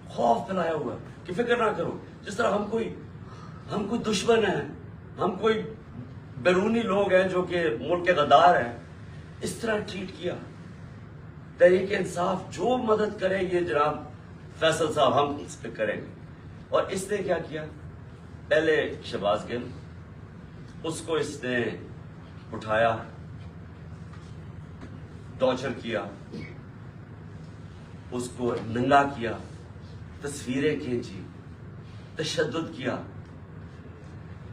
خوف پھیلایا ہوا کہ فکر نہ کرو, جس طرح ہم کوئی دشمن ہیں, ہم کوئی بیرونی لوگ ہیں جو کہ ملک کے غدار ہیں, اس طرح ٹریٹ کیا. تحریک انصاف جو مدد کرے یہ جناب فیصل صاحب ہم اس پہ کریں گے. اور اس نے کیا کیا, پہلے شہباز گل, اس کو اس نے اٹھایا, ٹارچر کیا, اس کو ننگا کیا, تصویریں کھینچی, تشدد کیا,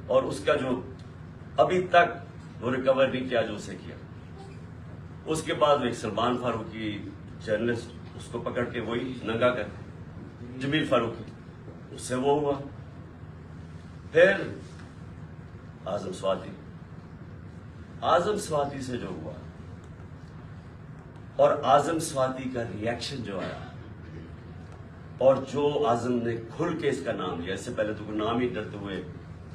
اور اس کا جو ابھی تک وہ ریکور نہیں کیا جو اسے کیا. اس کے بعد ایک سلمان فاروقی جرنلسٹ, اس کو پکڑ کے وہی ننگا کر, جمیل فاروقی, اس سے وہ ہوا. پھر اعظم سواتی سے جو ہوا, اور اعظم سواتی کا ریئیکشن جو آیا, اور جو اعظم نے کھل کے اس کا نام لیا, اس سے پہلے تو کوئی نام ہی ڈرتے ہوئے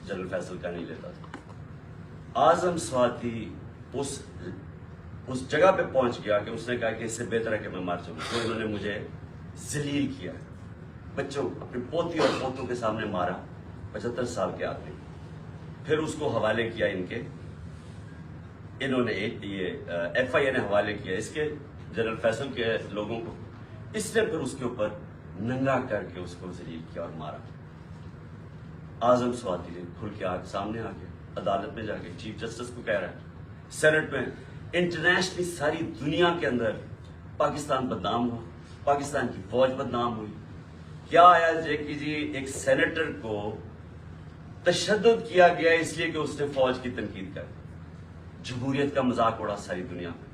جنرل فیصل کا نہیں لیتا تھا. اعظم سواتی اس جگہ پہ پہنچ گیا کہ اس نے کہا کہ اس سے بہتر ہے کہ میں مار جاؤں. تو انہوں نے مجھے ذلیل کیا, بچوں اپنی پوتی اور پوتوں کے سامنے مارا, 75 سال کے آدمی. پھر اس کو حوالے کیا انہوں نے یہ ایف آئی اے نے حوالے کیا اس کے جنرل فیصل کے لوگوں کو. اس نے پھر اس کے اوپر ننگا کر کے اس کو ذلیل کیا اور مارا. اعظم سواتی نے کھل کے سامنے آ کے عدالت میں جا کے چیف جسٹس کو کہہ رہا ہے, سینٹ میں, انٹرنیشنلی ساری دنیا کے اندر پاکستان بدنام ہوا, پاکستان کی فوج بدنام ہوئی. کیا آیا کہ جی ایک سینیٹر کو تشدد کیا گیا اس لیے کہ اس نے فوج کی تنقید کر, جمہوریت کا مذاق اڑا ساری دنیا میں.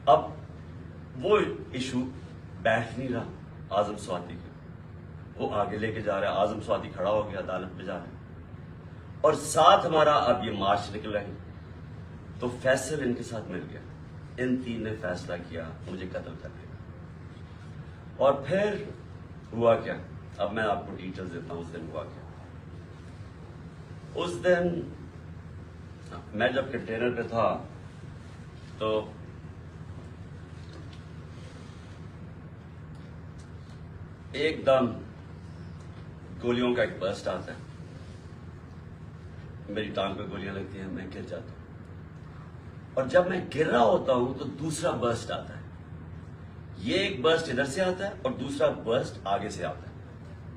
اب وہ ایشو بیٹھ نہیں رہا اعظم سواتی کا, وہ آگے لے کے جا رہا ہے. اعظم سواتی کھڑا ہو گیا, عدالت میں جا رہا ہے, اور ساتھ ہمارا اب یہ مارچ نکل رہا ہے. تو فیصل ان کے ساتھ مل گیا, ان تین نے فیصلہ کیا مجھے قتل کرنے کا. اور پھر ہوا کیا, اب میں آپ کو ڈیٹیلز دیتا ہوں. اس دن ہوا کیا, اس دن میں جب کنٹینر پہ تھا تو ایک دم گولیوں کا ایک برسٹ آتا ہے, میری ٹانگ پہ گولیاں لگتی ہیں, میں گر جاتا ہوں. اور جب میں گر رہا ہوتا ہوں تو دوسرا برسٹ آتا ہے. یہ ایک برسٹ ادھر سے آتا ہے اور دوسرا برسٹ آگے سے آتا ہے.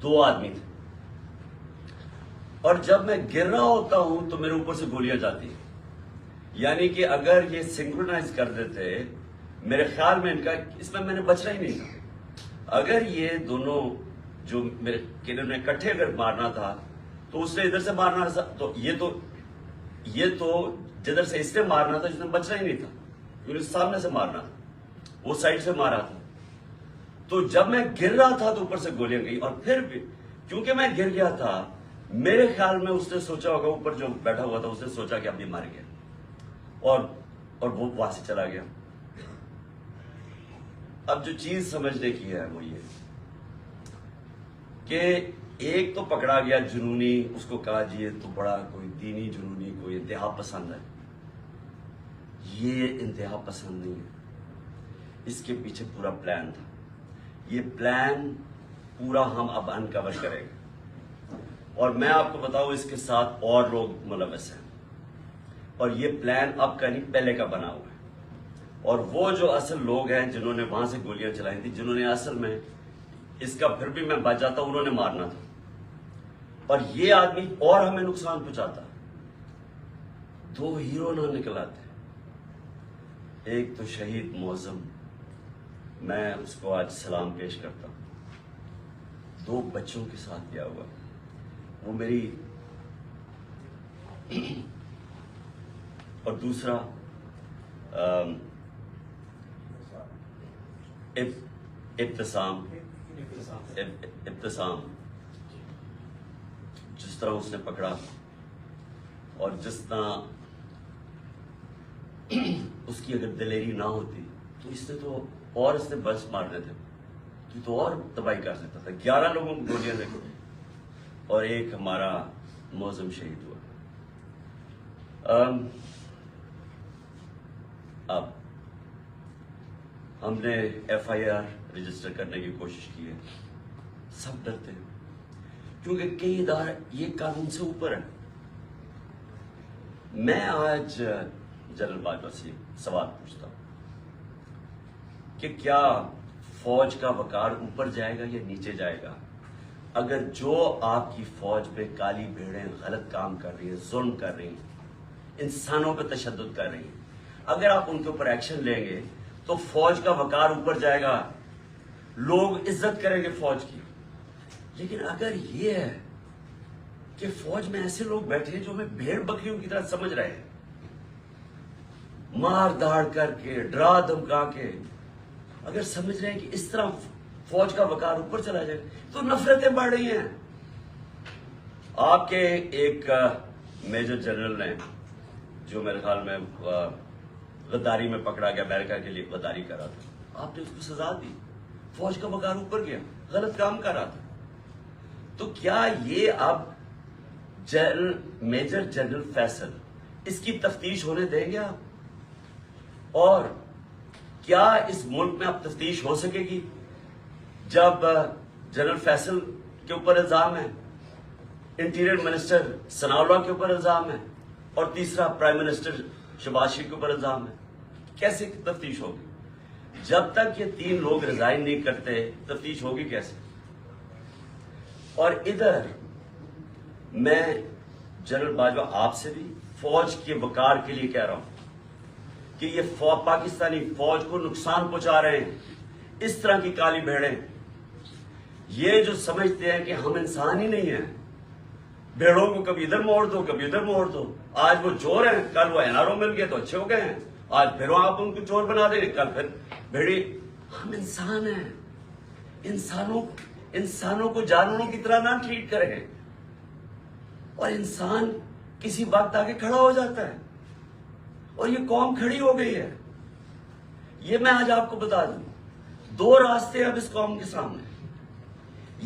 2 آدمی تھے, اور جب میں گر رہا ہوتا ہوں تو میرے اوپر سے گولیاں جاتی ہیں. یعنی کہ اگر یہ سنکرونائز کر دیتے, میرے خیال میں ان کا اس میں نے بچنا ہی نہیں تھا. اگر یہ دونوں جو میرے کنر نے اکٹھے اگر مارنا تھا تو اس نے ادھر سے مارنا تھا, تو یہ تو جدھر سے اس نے مارنا تھا, جس نے بچنا ہی نہیں تھا, کیونکہ سامنے سے مارنا تھا, وہ سائڈ سے مارا تھا. تو جب میں گر رہا تھا تو اوپر سے گولیاں گئی, اور پھر بھی کیونکہ میں گر گیا تھا, میرے خیال میں اس نے سوچا ہوگا, اوپر جو بیٹھا ہوا تھا اس نے سوچا کہ اب یہ مار گیا, اور وہ وہاں سے چلا گیا. اب جو چیز سمجھنے کی ہے وہ یہ کہ ایک تو پکڑا گیا جنونی, اس کو کہا جی یہ تو بڑا کوئی دینی جنونی, کوئی انتہا پسند ہے. یہ انتہا پسند نہیں ہے, اس کے پیچھے پورا پلان تھا. یہ پلان پورا ہم اب انکور کریں گے, اور میں آپ کو بتاؤں اس کے ساتھ اور لوگ ملوث ہیں, اور یہ پلان اب کا نہیں پہلے کا بنا ہوا ہے. اور وہ جو اصل لوگ ہیں جنہوں نے وہاں سے گولیاں چلائی تھی, جنہوں نے اصل میں اس کا پھر بھی میں بچ جاتا, انہوں نے مارنا تھا, اور یہ آدمی اور ہمیں نقصان پہنچاتا. 2 ہیرو نہ نکل آتے, ایک تو شہید معظم, میں اس کو آج سلام پیش کرتا ہوں, 2 بچوں کے ساتھ کیا ہوا, وہ میری, اور دوسرا ابتسام, جس طرح اس نے پکڑا, اور جس طرح اس کی اگر دلیری نہ ہوتی تو اس نے بس مارنے تھے تو اور تباہی کر سکتا تھا. 11 لوگوں کو گولیاں لگی اور ایک ہمارا موزم شہید ہوا. اب ہم نے FIR رجسٹر کرنے کی کوشش کی ہے. سب ڈرتے ہیں کیونکہ کئی ادارے یہ قانون سے اوپر ہے. میں آج جنرل باجوہ سے سوال پوچھتا ہوں کہ کیا فوج کا وقار اوپر جائے گا یا نیچے جائے گا اگر جو آپ کی فوج پہ کالی بھیڑیں غلط کام کر رہی ہیں, ظلم کر رہی ہیں, انسانوں پہ تشدد کر رہی ہیں, اگر آپ ان کے اوپر ایکشن لیں گے تو فوج کا وقار اوپر جائے گا, لوگ عزت کریں گے فوج کی. لیکن اگر یہ ہے کہ فوج میں ایسے لوگ بیٹھے ہیں جو ہمیں بھیڑ بکریوں کی طرح سمجھ رہے ہیں, مار داڑ کر کے, ڈرا دھمکا کے, اگر سمجھ رہے ہیں کہ اس طرح فوج کا وقار اوپر چلا جائے تو نفرتیں بڑھ رہی ہیں. آپ کے ایک میجر جنرل نے جو میرے خیال میں غداری میں پکڑا گیا, امریکہ کے لیے غداری کر رہا تھا, آپ نے اس کو سزا دی. فوج کا وقار اوپر گیا, غلط کام کر رہا تھا. تو کیا یہ اب میجر جنرل فیصل اس کی تفتیش ہونے دیں گے آپ؟ اور کیا اس ملک میں اب تفتیش ہو سکے گی جب جنرل فیصل کے اوپر الزام ہے, انٹیریئر منسٹر ثناء اللہ کے اوپر الزام ہے, اور تیسرا پرائم منسٹر شہباز شریف کے اوپر الزام ہے؟ کیسے تفتیش ہوگی؟ جب تک یہ 3 لوگ ریزائن نہیں کرتے تفتیش ہوگی کیسے؟ اور ادھر میں جنرل باجوہ آپ سے بھی فوج کے وقار کے لیے کہہ رہا ہوں کہ یہ پاکستانی فوج کو نقصان پہنچا رہے ہیں. اس طرح کی کالی بھیڑیں, یہ جو سمجھتے ہیں کہ ہم انسان ہی نہیں ہیں, بھیڑوں کو کبھی ادھر موڑ دو کبھی ادھر موڑ دو. آج وہ چور ہیں, کل وہ NRO مل گئے تو اچھے ہو گئے ہیں, آج پھر آپ ان کو چور بنا دیں, کل پھر بھیڑی. ہم انسان ہیں, انسانوں کو جانوروں کی طرح نہ ٹریٹ کریں. اور انسان کسی وقت آگے کھڑا ہو جاتا ہے, اور یہ قوم کھڑی ہو گئی ہے. یہ میں آج آپ کو بتا دوں, 2 راستے اب اس قوم کے سامنے,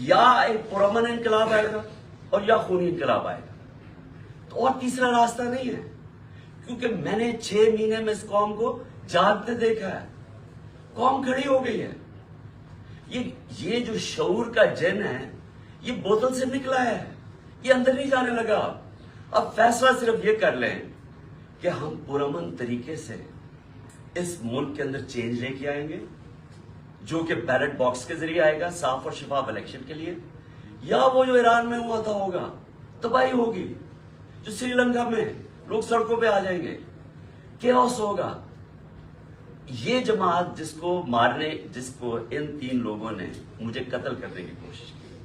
یا ایک پرامن انقلاب آئے گا اور یا خونی انقلاب آئے گا. تو اور تیسرا راستہ نہیں ہے, کیونکہ میں نے 6 مہینے میں اس قوم کو جاگتے دیکھا ہے. قوم کھڑی ہو گئی ہے. یہ جو شعور کا جن ہے یہ بوتل سے نکلا ہے, یہ اندر نہیں جانے لگا. اب فیصلہ صرف یہ کر لیں کہ ہم پرامن طریقے سے اس ملک کے اندر چینج لے کے آئیں گے, جو کہ بیلٹ باکس کے ذریعے آئے گا صاف اور شفاف الیکشن کے لیے, یا وہ جو ایران میں ہوا تھا ہوگا, تباہی ہوگی, جو سری لنکا میں لوگ سڑکوں پہ آ جائیں گے, کیوس ہوگا. یہ جماعت جس کو ان 3 لوگوں نے مجھے قتل کرنے کی کوشش کی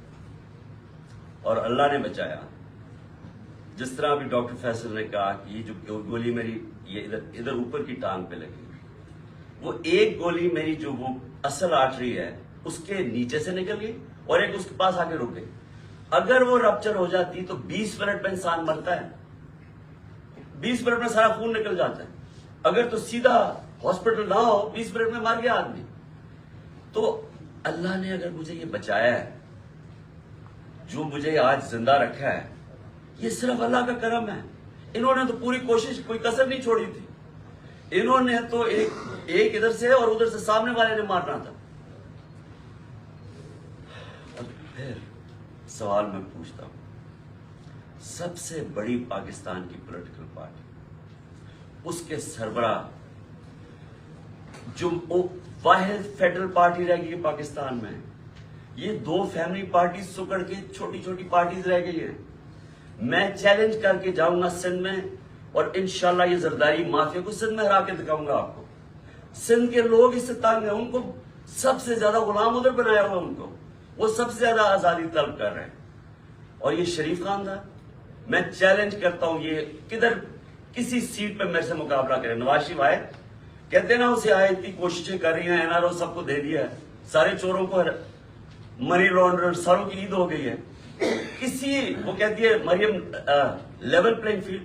اور اللہ نے بچایا. جس طرح ابھی ڈاکٹر فیصل نے کہا کہ یہ جو گولی میری یہ ادھر اوپر کی ٹانگ پہ لگی, وہ ایک گولی میری جو وہ اصل آرٹری ہے اس کے نیچے سے نکل گئی اور ایک اس کے پاس آ کے رک گئی. اگر وہ رپچر ہو جاتی تو 20 منٹ میں انسان مرتا ہے, 20 منٹ میں سارا خون نکل جاتا ہے. اگر تو سیدھا ہاسپٹل نہ ہو 20 منٹ میں مر گیا آدمی. تو اللہ نے اگر مجھے یہ بچایا ہے, جو مجھے آج زندہ رکھا ہے, یہ صرف اللہ کا کرم ہے. انہوں نے تو پوری کوشش, کوئی کسر نہیں چھوڑی تھی. انہوں نے تو ایک ادھر سے اور ادھر سے سامنے والے نے مارنا تھا. اور پھر سوال میں پوچھتا ہوں, سب سے بڑی پاکستان کی پولیٹیکل پارٹی, اس کے سربراہ جو واحد فیڈرل پارٹی رہ گئی ہے پاکستان میں, یہ 2 فیملی پارٹیز سکڑ کے چھوٹی چھوٹی پارٹیز رہ گئی ہیں. میں چیلنج کر کے جاؤں گا سندھ میں, اور انشاءاللہ یہ زرداری مافیا کو سندھ میں ہرا کے دکھاؤں گا آپ کو. سندھ کے لوگ اس سے تنگ ہیں, ان کو سب سے زیادہ غلام ادھر بنایا ہوا, ان کو وہ سب سے زیادہ آزادی طلب کر رہے ہیں. اور یہ شریف خاندان, میں چیلنج کرتا ہوں, یہ کدھر کسی سیٹ پہ میرے سے مقابلہ کرے. نواز شریف آئے, کہتے نا اسے آئے, اتنی کوششیں کر رہی ہیں, NRO سب کو دے دیا ہے, سارے چوروں کو منی لانڈر ساروں کی عید ہو گئی ہے. وہ کہتی ہے مریم لیول پلینگ فیلڈ,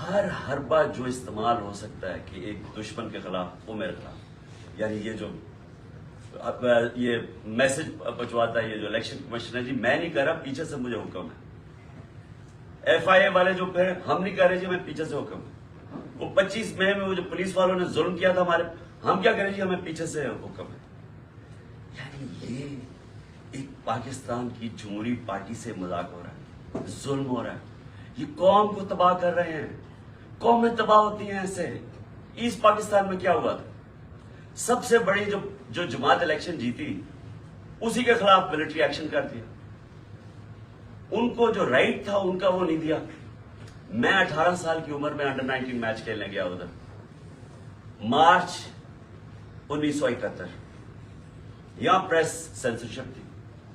ہر حربہ جو استعمال ہو سکتا ہے کہ ایک دشمن کے خلاف وہ میرے خلاف، یعنی یہ جو یہ میسج پہنچواتا ہے یہ جو الیکشن کمیشن ہے، جی میں نہیں کر رہا، پیچھے سے مجھے حکم ہے۔ ایف آئی اے والے جو پھر ہم نہیں کر رہے جی، میں پیچھے سے حکم ہے۔ وہ 25 مئی میں وہ جو پولیس والوں نے ظلم کیا تھا ہمارے، ہم کیا کریں جی، ہمیں پیچھے سے حکم ہے۔ یعنی یہ ایک پاکستان کی جمہوری پارٹی سے مذاق ہو رہا ہے، ظلم ہو رہا ہے، یہ قوم کو تباہ کر رہے ہیں، قومیں تباہ ہوتی ہیں ایسے۔ ایسٹ پاکستان میں کیا ہوا تھا؟ سب سے بڑی جو جماعت الیکشن جیتی اسی کے خلاف ملٹری ایکشن کر دیا، ان کو جو رائٹ تھا ان کا وہ نہیں دیا۔ میں 18 سال کی عمر میں انڈر 19 میچ کھیلنے گیا ادھر، مارچ 1971، یہاں پریس سینسرشپ تھی،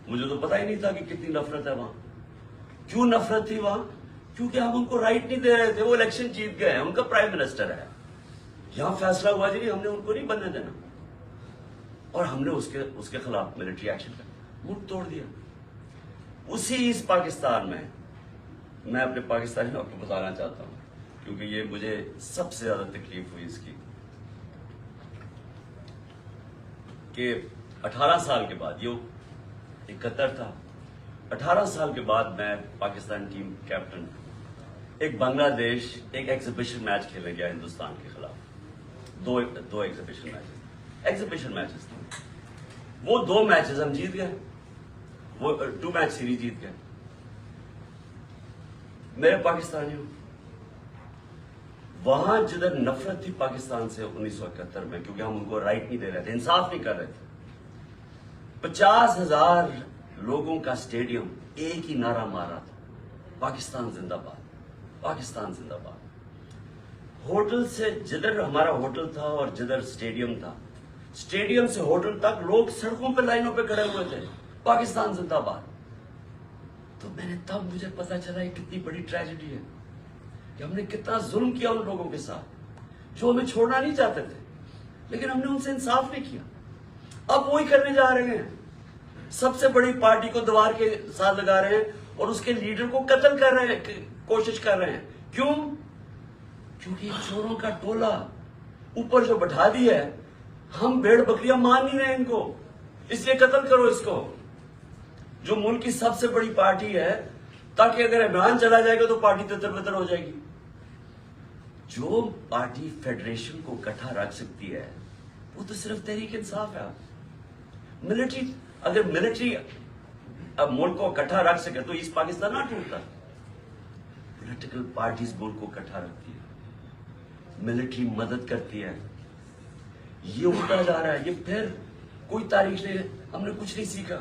مجھے تو پتا ہی نہیں تھا کہ کتنی نفرت ہے وہاں۔ کیوں نفرت تھی وہاں؟ کیونکہ ہم ان کو رائٹ نہیں دے رہے تھے، وہ الیکشن جیت گئے ہیں، ان کا پرائم منسٹر ہے۔ یہاں فیصلہ ہوا جی ہم نے ان کو نہیں بننے دینا، اور ہم نے اس کے خلاف ملٹری ایکشن کر ملک توڑ دیا۔ اسی ایسٹ پاکستان میں اپنے پاکستانیوں کو بتانا چاہتا ہوں، کیونکہ یہ مجھے سب سے زیادہ تکلیف ہوئی اس کی، کہ 18 سال کے بعد، یہ 71 تھا، 18 سال کے بعد میں پاکستان ٹیم کیپٹن ایک بنگلہ دیش ایک ایگزیبیشن میچ کھیلنے گیا ہندوستان کے خلاف، دو ایگزیبیشن میچز تھے، وہ 2 میچز ہم جیت گئے، وہ 2 میچ سیریز جیت گئے۔ میرے پاکستانیوں، وہاں جدھر نفرت تھی پاکستان سے 1971 میں، کیونکہ ہم ان کو رائٹ نہیں دے رہے تھے، انصاف نہیں کر رہے تھے، 50,000 لوگوں کا اسٹیڈیم ایک ہی نعرہ مارا تھا، پاکستان زندہ باد، پاکستان زندہ باد۔ ہوٹل سے جدھر ہمارا ہوٹل تھا اور جدھر اسٹیڈیم تھا، اسٹیڈیم سے ہوٹل تک لوگ سڑکوں پہ لائنوں پہ کھڑے ہوئے تھے، پاکستان زندہ باد۔ تو میں نے تب مجھے پتا چلا یہ کتنی بڑی ٹریجڈی ہے، کہ ہم نے کتنا ظلم کیا ان لوگوں کے ساتھ جو ہمیں چھوڑنا نہیں چاہتے تھے، لیکن ہم نے ان سے انصاف نہیں کیا۔ اب وہی کرنے جا رہے ہیں، سب سے بڑی پارٹی کو دیوار کے ساتھ لگا رہے ہیں اور اس کے لیڈر کو قتل کر رہے ہیں، کوشش کر رہے ہیں۔ کیوں؟ کیونکہ چوروں کا ٹولہ اوپر جو بٹھا دی ہے، ہم بھیڑ بکریاں مان نہیں رہے ان کو، اس لیے قتل کرو اس کو، جو ملک کی سب سے بڑی پارٹی ہے، تاکہ اگر عمران چلا جائے گا تو پارٹی تتر بتر ہو جائے گی۔ جو پارٹی فیڈریشن کو اکٹھا رکھ سکتی ہے وہ تو صرف تحریک انصاف ہے۔ ملٹری، اگر ملٹری اب ملک کو اکٹھا رکھ سکے تو ایسٹ پاکستان نہ ٹوٹتا۔ پولیٹیکل پارٹیز ملک کو اکٹھا رکھتی ہے، ملٹری مدد کرتی ہے، یہ اٹھتا جا رہا ہے۔ یہ پھر کوئی تاریخ نہیں، ہم نے کچھ نہیں سیکھا۔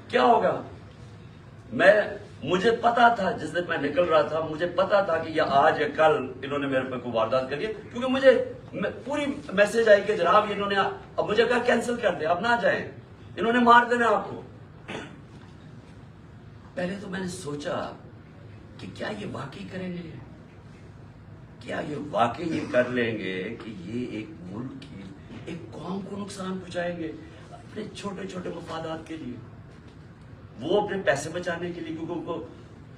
کیا ہوگا؟ مجھے پتا تھا جس دن میں نکل رہا تھا، مجھے پتا تھا کہ یہ آج یا کل انہوں نے میرے پہ کوئی واردات کر دی، کیونکہ مجھے پوری میسج آئی کہ جناب انہوں نے اب مجھے کہا کینسل کر دیں، اب نہ جائیں، انہوں نے مار دینا آپ کو۔ پہلے تو میں نے سوچا کہ کیا یہ واقعی کریں گے، کیا یہ واقعی یہ کر لیں گے کہ یہ ایک ملک کی ایک قوم کو نقصان پہنچائیں گے اپنے چھوٹے چھوٹے مفادات کے لیے، وہ اپنے پیسے بچانے کے لیے، کیونکہ ان کو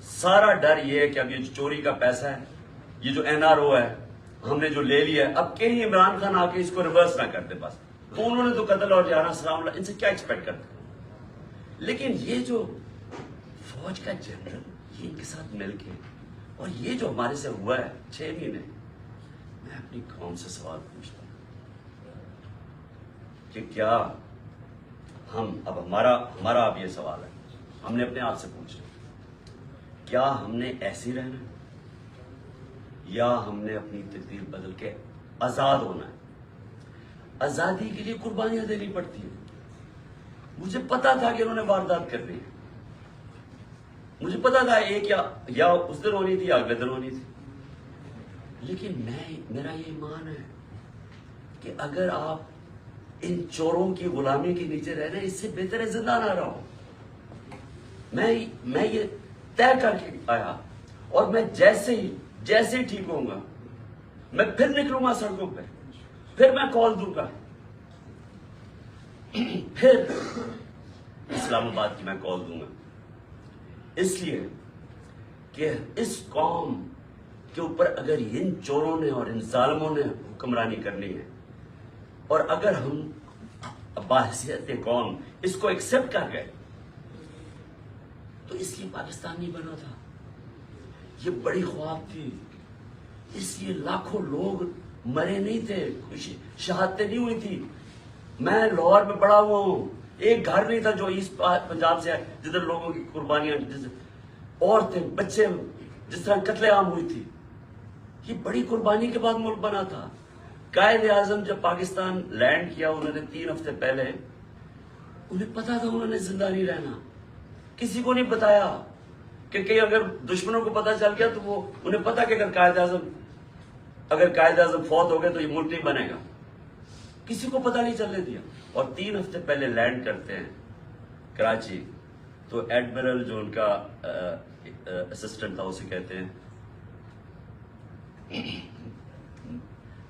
سارا ڈر یہ ہے کہ اب یہ جو چوری کا پیسہ ہے، یہ جو NRO ہے ہم نے جو لے لیا ہے، اب کہیں عمران خان آ کے اس کو ریورس نہ کر دے بس، تو انہوں نے تو قتل اور جانا سلام اللہ، ان سے کیا ایکسپیکٹ کرتے ہیں۔ لیکن یہ جو فوج کا جنرل، یہ ان کے ساتھ مل کے، اور یہ جو ہمارے سے ہوا ہے 6 مہینے، میں اپنی قوم سے سوال پوچھتا ہوں کہ کیا ہم اب ہمارا اب یہ سوال ہے، ہم نے اپنے آپ سے پوچھا، کیا ہم نے ایسے رہنا ہے یا ہم نے اپنی تقدیر بدل کے آزاد ہونا ہے؟ آزادی کے لیے قربانیاں دینی پڑتی ہیں۔ مجھے پتا تھا کہ انہوں نے واردات کرنی ہے، مجھے پتا تھا ایک یا اس دن ہونی تھی یا اگلے دن ہونی تھی، لیکن میرا یہ ایمان ہے کہ اگر آپ ان چوروں کی غلامی کے نیچے رہنا، اس سے بہتر ہے زندہ نہ رہو۔ میں یہ طے کر کے آیا، اور میں جیسے ہی ٹھیک ہوں گا میں پھر نکلوں گا سڑکوں پہ، پھر میں کال دوں گا، پھر اسلام آباد کی میں کال دوں گا، اس لیے کہ اس قوم کے اوپر اگر ان چوروں نے اور ان ظالموں نے حکمرانی کرنی ہے، اور اگر ہم بحیثیت قوم اس کو ایکسپٹ کر گئے، تو اس لیے پاکستان نہیں بنا تھا. یہ بڑی خواب تھی، اس لیے لاکھوں لوگ مرے نہیں تھے، شہادتیں نہیں ہوئی تھی. میں لاہور میں پڑا ہوا ہوں، ایک گھر نہیں تھا جو ایسٹ پنجاب سے آئے جدھر لوگوں کی قربانیاں، عورتیں بچے جس طرح قتل عام ہوئی تھی. یہ بڑی قربانی کے بعد ملک بنا تھا. قائد اعظم جب پاکستان لینڈ کیا، انہوں نے 3 ہفتے پہلے، انہیں پتا تھا انہوں نے زندہ نہیں رہنا. کسی کو نہیں بتایا کہ کہیں اگر دشمنوں کو پتا چل گیا تو وہ انہیں پتا کہ اگر قائد اعظم فوت ہو گئے تو یہ ملک نہیں بنے گا. کسی کو پتا نہیں چلنے دیا. اور 3 ہفتے پہلے لینڈ کرتے ہیں کراچی، تو ایڈمرل جو ان کا اسسٹنٹ تھا اسے کہتے ہیں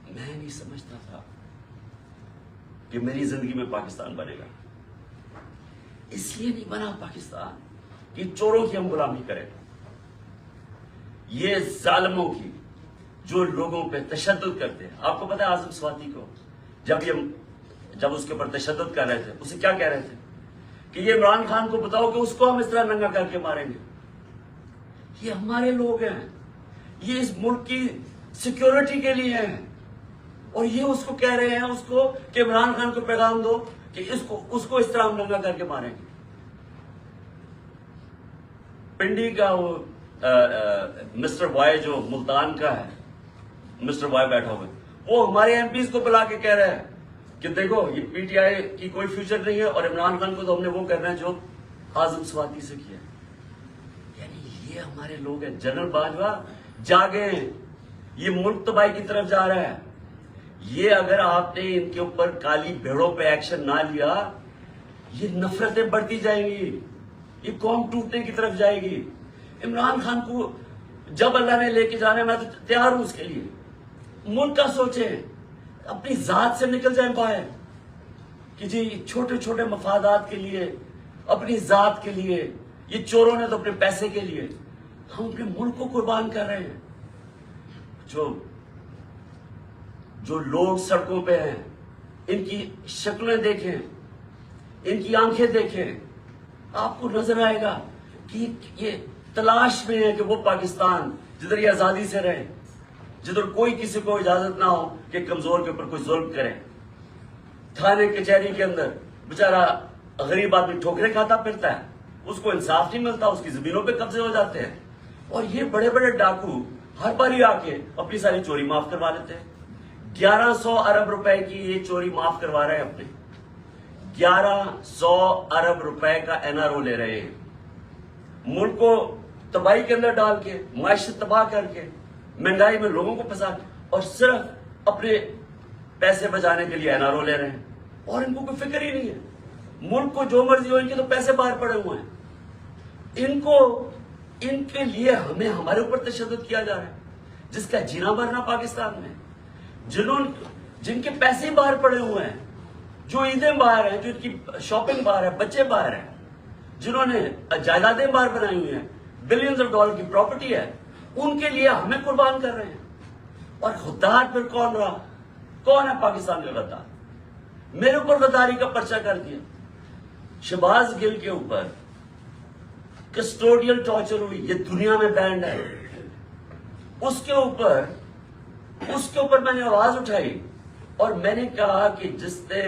میں نہیں سمجھتا تھا کہ میری زندگی میں پاکستان بنے گا. اس لیے نہیں بنا پاکستان کہ چوروں کی ہم غلامی کریں، یہ ظالموں کی جو لوگوں پہ تشدد کرتے ہیں. آپ کو پتا ہے اعظم سواتی کو جب اس کے اوپر تشدد کر رہے تھے، اسے کیا کہہ رہے تھے کہ یہ عمران خان کو بتاؤ کہ اس کو ہم اس طرح ننگا کر کے ماریں گے. یہ ہمارے لوگ ہیں، یہ اس ملک کی سیکیورٹی کے لیے ہیں، اور یہ اس کو کہہ رہے ہیں اس کو کہ عمران خان کو پیغام دو کہ اس کو اس طرح ہم ننگا کر کے ماریں گے. پنڈی کا وہ مسٹر وائے جو ملتان کا ہے، مسٹر وائے بیٹھا ہوئے، وہ ہمارے ایم پیز کو بلا کے کہہ رہے ہیں کہ دیکھو یہ پی ٹی آئی کی کوئی فیوچر نہیں ہے، اور عمران خان کو تو ہم نے وہ کرنا ہے جو اعظم سواتی سے کیا. یعنی یہ ہمارے لوگ ہیں. جنرل باجوہ جاگیں، یہ ملک تباہی کی طرف جا رہا ہے. یہ اگر آپ نے ان کے اوپر کالی بھیڑوں پہ ایکشن نہ لیا، یہ نفرتیں بڑھتی جائیں گی، یہ قوم ٹوٹنے کی طرف جائے گی. عمران خان کو جب اللہ نے لے کے جانا ہے، میں تو تیار ہوں اس کے لیے. ملک کا سوچیں، اپنی ذات سے نکل جائیں باہر کہ جی چھوٹے چھوٹے مفادات کے لیے، اپنی ذات کے لیے، یہ چوروں نے تو اپنے پیسے کے لیے، ہم اپنے ملک کو قربان کر رہے ہیں. جو لوگ سڑکوں پہ ہیں، ان کی شکلیں دیکھیں، ان کی آنکھیں دیکھیں، آپ کو نظر آئے گا کہ یہ تلاش میں ہے کہ وہ پاکستان جدھر یہ آزادی سے رہے، جدھر کوئی کسی کو اجازت نہ ہو کہ کمزور کے اوپر کوئی ظلم کرے. تھانے کچہری کے اندر بیچارہ غریب آدمی ٹھوکریں کھاتا پھرتا ہے، اس کو انصاف نہیں ملتا، اس کی زمینوں پہ قبضے ہو جاتے ہیں. اور یہ بڑے بڑے ڈاکو ہر باری آ کے اپنی ساری چوری معاف کروا لیتے ہیں. 1100 ارب روپے کی یہ چوری معاف کروا رہے ہیں اپنے. 1100 ارب روپے کا NRO لے رہے ہیں، ملک کو تباہی کے اندر ڈال کے، معیشت تباہ کر کے، مہنگائی میں لوگوں کو پھنسا کے، اور صرف اپنے پیسے بچانے کے لیے NRO لے رہے ہیں. اور ان کو کوئی فکر ہی نہیں ہے. ملک کو جو مرضی ہو، ان کے تو پیسے باہر پڑے ہوئے ہیں. ان کے لیے ہمارے اوپر تشدد کیا جا رہا ہے، جس کا جینا مرنا پاکستان میں. جن کے پیسے باہر پڑے ہوئے ہیں، جو عیدیں باہر ہیں، جو ان کی شاپنگ باہر ہے، بچے باہر ہیں، جنہوں نے جائیدادیں باہر بنائی ہوئی ہیں، بلینز آف ڈالر کی پراپرٹی ہے، ان کے لیے ہمیں قربان کر رہے ہیں. اور غدار پھر کون رہا؟ کون ہے پاکستان کا غدار؟ میرے اوپر غداری کا پرچہ کر دیا. شہباز گل کے اوپر کسٹوڈیل ٹارچر ہوئی، یہ دنیا میں بینڈ ہے. اس کے اوپر میں نے آواز اٹھائی اور میں نے کہا کہ جس نے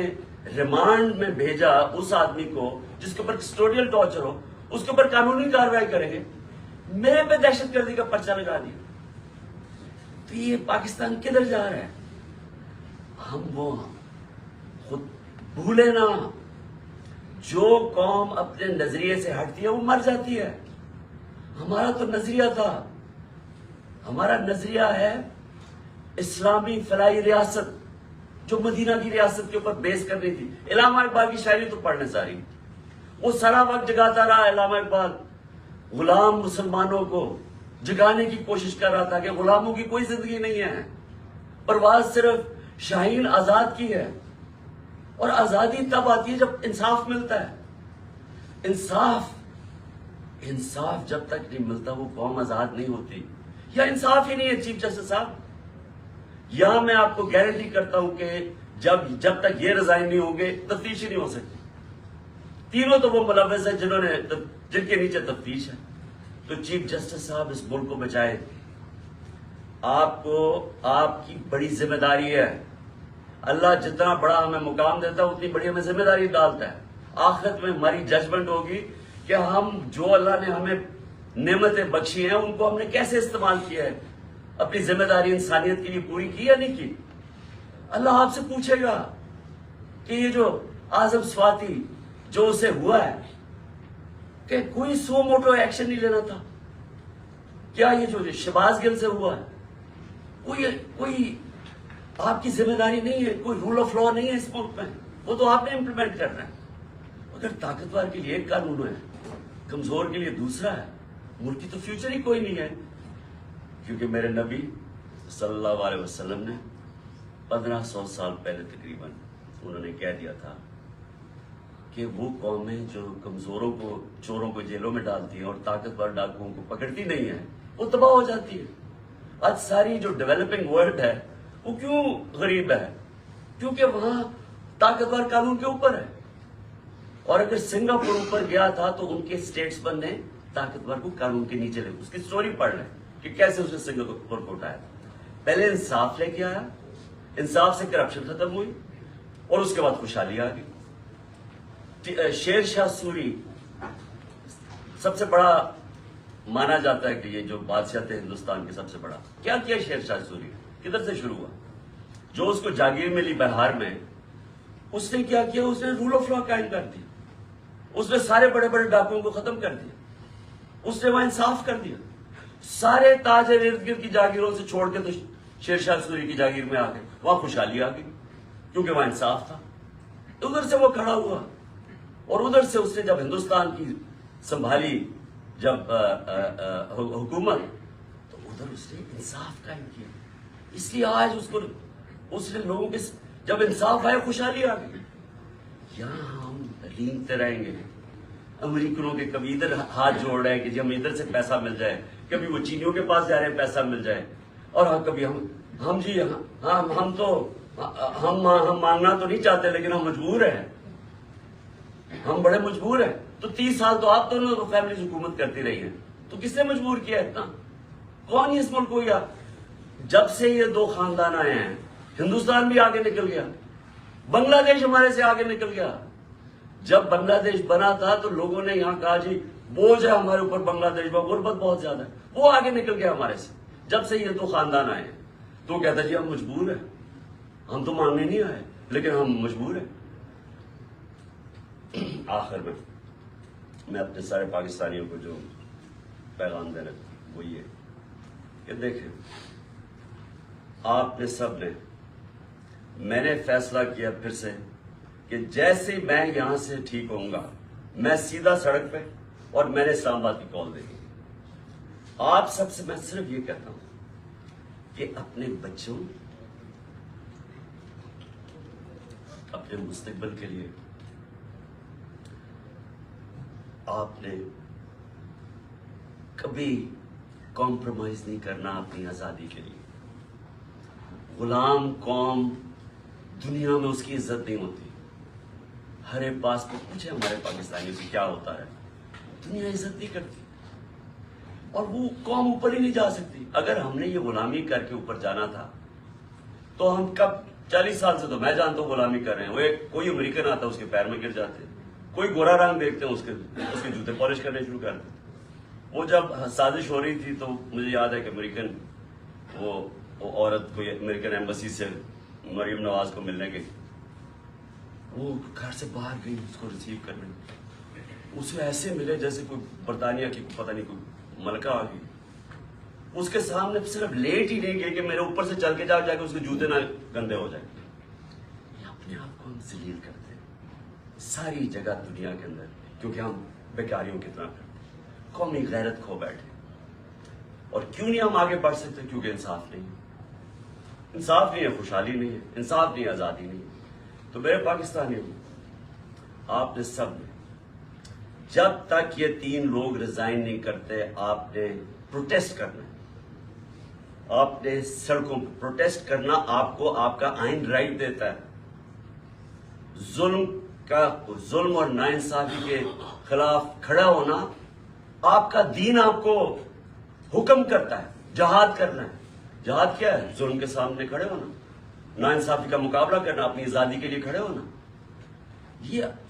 ریمانڈ میں بھیجا اس آدمی کو جس کے اوپر کسٹوڈیل ٹارچر ہو، اس کے اوپر قانونی کارروائی کریں گے. میرے پہ دہشت گردی کا پرچہ لگا دیا. تو یہ پاکستان کدھر جا رہا ہے؟ ہم وہ خود بھولے نا. جو قوم اپنے نظریے سے ہٹتی ہے وہ مر جاتی ہے. ہمارا تو نظریہ تھا، ہمارا نظریہ ہے اسلامی فلاحی ریاست جو مدینہ کی ریاست کے اوپر بیس کرنی تھی. علامہ اقبال کی شاعری تو پڑھنے ساری، وہ سارا وقت جگاتا رہا. علامہ اقبال غلام مسلمانوں کو جگانے کی کوشش کر رہا تھا کہ غلاموں کی کوئی زندگی نہیں ہے، پرواز صرف شاہین آزاد کی ہے. اور آزادی تب آتی ہے جب انصاف ملتا ہے. انصاف جب تک نہیں ملتا وہ قوم آزاد نہیں ہوتی. یا انصاف ہی نہیں ہے چیف جسٹس صاحب؟ یہاں میں آپ کو گارنٹی کرتا ہوں کہ جب تک یہ ریزائن نہیں ہوں گے تفتیش ہی نہیں ہو سکتی. تینوں تو وہ ملوث ہیں جن کے نیچے تفتیش ہے. تو چیف جسٹس صاحب اس ملک کو بچائے. آپ کی بڑی ذمہ داری ہے. اللہ جتنا بڑا ہمیں مقام دیتا ہے اتنی بڑی ہمیں ذمہ داری ڈالتا ہے. آخرت میں ہماری ججمنٹ ہوگی کہ ہم جو اللہ نے ہمیں نعمتیں بخشی ہیں ان کو ہم نے کیسے استعمال کیا ہے. اپنی ذمہ داری انسانیت کے لیے پوری کی یا نہیں کی. اللہ آپ سے پوچھے گا کہ یہ جو اعظم سواتی جو اسے ہوا ہے کہ کوئی سو موٹو ایکشن نہیں لینا تھا. کیا یہ جو شہباز گل سے ہوا ہے کوئی آپ کی ذمہ داری نہیں ہے؟ کوئی رول آف لا نہیں ہے اس ملک میں؟ وہ تو آپ نے امپلیمنٹ کرنا ہے. اگر طاقتور کے لیے ایک قانون ہے, کمزور کے لیے دوسرا ہے, ملک کی تو فیوچر ہی کوئی نہیں ہے. کیونکہ میرے نبی صلی اللہ علیہ وسلم نے 1500 سال پہلے تقریباً انہوں نے کہہ دیا تھا کہ وہ قومیں جو کمزوروں کو, چوروں کو جیلوں میں ڈالتی ہیں اور طاقتور ڈاکوؤں کو پکڑتی نہیں ہیں وہ تباہ ہو جاتی ہے. آج ساری جو ڈیولپنگ ورلڈ ہے وہ کیوں غریب ہے؟ کیونکہ وہاں طاقتور قانون کے اوپر ہے. اور اگر سنگاپور اوپر گیا تھا تو ان کے اسٹیٹسمین نے طاقتور کو قانون کے نیچے لے, اس کی سٹوری پڑھ لیں کہ کیسے اس نے سنگاپور کو اٹھایا. پہلے انصاف لے کے آیا, انصاف سے کرپشن ختم ہوئی اور اس کے بعد خوشحالی آ گئی. شیر شاہ سوری سب سے بڑا مانا جاتا ہے کہ یہ جو بادشاہ تھے ہندوستان کے سب سے بڑا. کیا کیا شیر شاہ سوری؟ کدھر سے شروع ہوا؟ جو اس کو جاگیر ملی بہار میں, اس نے کیا کیا؟ اس نے رول آف لا قائم کر دی. اس نے سارے بڑے بڑے ڈاکوؤں کو ختم کر دیا. اس نے وہاں انصاف کر دیا. سارے تاج ارد گرد کی جاگیروں سے چھوڑ کے تو شیر شاہ سوری کی جاگیر میں آ گئے. وہاں خوشحالی آ گئی کیونکہ وہاں انصاف تھا. ادھر سے وہ کھڑا ہوا اور ادھر سے اس نے جب ہندوستان کی سنبھالی جب حکومت, تو ادھر اس نے انصاف قائم کیا. اس لیے آج اس نے لوگوں کے جب انصاف آئے خوشحالی آ گئی. یہاں ہم لینگتے رہیں گے. امریکنوں کے کبھی ادھر ہاتھ جوڑ رہے ہیں کہ جی ہم ادھر سے پیسہ مل جائے, کبھی وہ چینیوں کے پاس جا رہے ہیں پیسہ مل جائے, اور ہاں کبھی ہم مانگنا تو نہیں چاہتے لیکن ہم مجبور ہیں, ہم بڑے مجبور ہیں. تو 30 سال تو آپ دونوں تو فیملیز حکومت کرتی رہی ہیں, تو کس نے مجبور کیا اتنا؟ کون ہی اس ملک کو؟ یا جب سے یہ دو خاندان آئے ہیں ہندوستان بھی آگے نکل گیا, بنگلہ دیش ہمارے سے آگے نکل گیا. جب بنگلہ دیش بنا تھا تو لوگوں نے یہاں کہا جی بوجھ ہے ہمارے اوپر بنگلہ دیش میں, غربت بہت زیادہ ہے. وہ آگے نکل گیا ہمارے سے. جب سے یہ دو خاندان آئے ہیں تو کہتا جی ہم مجبور ہیں, ہم تو مانگنے نہیں آئے لیکن ہم مجبور ہیں. آخر میں اپنے سارے پاکستانیوں کو جو پیغام دینا وہ یہ کہ دیکھیں, آپ نے سب نے, میں نے فیصلہ کیا پھر سے کہ جیسے میں یہاں سے ٹھیک ہوں گا میں سیدھا سڑک پہ, اور میں نے اسلام آباد کی کال دے دی. آپ سب سے میں صرف یہ کہتا ہوں کہ اپنے بچوں, اپنے مستقبل کے لیے آپ نے کبھی کمپرومائز نہیں کرنا اپنی آزادی کے لیے. غلام قوم دنیا میں اس کی عزت نہیں ہوتی. ہر ایک پاس کو پوچھے ہمارے پاکستانیوں سے کیا ہوتا ہے, دنیا عزت نہیں کرتی اور وہ قوم اوپر ہی نہیں جا سکتی. اگر ہم نے یہ غلامی کر کے اوپر جانا تھا تو ہم کب 40 سال سے تو میں جانتا ہوں غلامی کر رہے ہیں. وہ کوئی امریکن آتا اس کے پیر میں گر جاتے, کوئی گورا رنگ دیکھتے ہیں اس کے جوتے پالش کرنے شروع کرتے. وہ جب سازش ہو رہی تھی تو مجھے یاد ہے کہ امریکن وہ عورت کوئی امریکن ایمبسی سے مریم نواز کو ملنے گئی, وہ گھر سے باہر گئی اس کو ریسیو کرنے. اسے ایسے ملے جیسے کوئی برطانیہ کی پتہ نہیں کوئی ملکہ آ گئی. اس کے سامنے صرف لیٹ ہی نہیں گئی کہ میرے اوپر سے چل کے جا کے اس کے جوتے نہ گندے ہو جائیں. یہ اپنے آپ کو ہم ذلیل کرتے ہیں ساری جگہ دنیا کے اندر, کیونکہ ہم بیکاریوں کی طرح کرتے ہیں, قومی غیرت کھو بیٹھے. اور کیوں نہیں ہم آگے بڑھ سکتے؟ کیونکہ انصاف نہیں ہے. انصاف نہیں ہے, خوشحالی نہیں ہے, انصاف نہیں ہے, آزادی نہیں ہے. تو میرے پاکستانیوں, آپ نے سب نے جب تک یہ 3 لوگ ریزائن نہیں کرتے آپ نے پروٹیسٹ کرنا ہے. آپ نے سڑکوں پر پروٹیسٹ کرنا آپ کو آپ کا آئین رائٹ دیتا ہے. ظلم اور ناانصافی کے خلاف کھڑا ہونا آپ کا دین آپ کو حکم کرتا ہے. جہاد کرنا ہے. جہاد کیا ہے؟ ظلم کے سامنے کھڑے ہونا, ناانصافی کا مقابلہ کرنا, اپنی آزادی کے لیے کھڑے ہونا.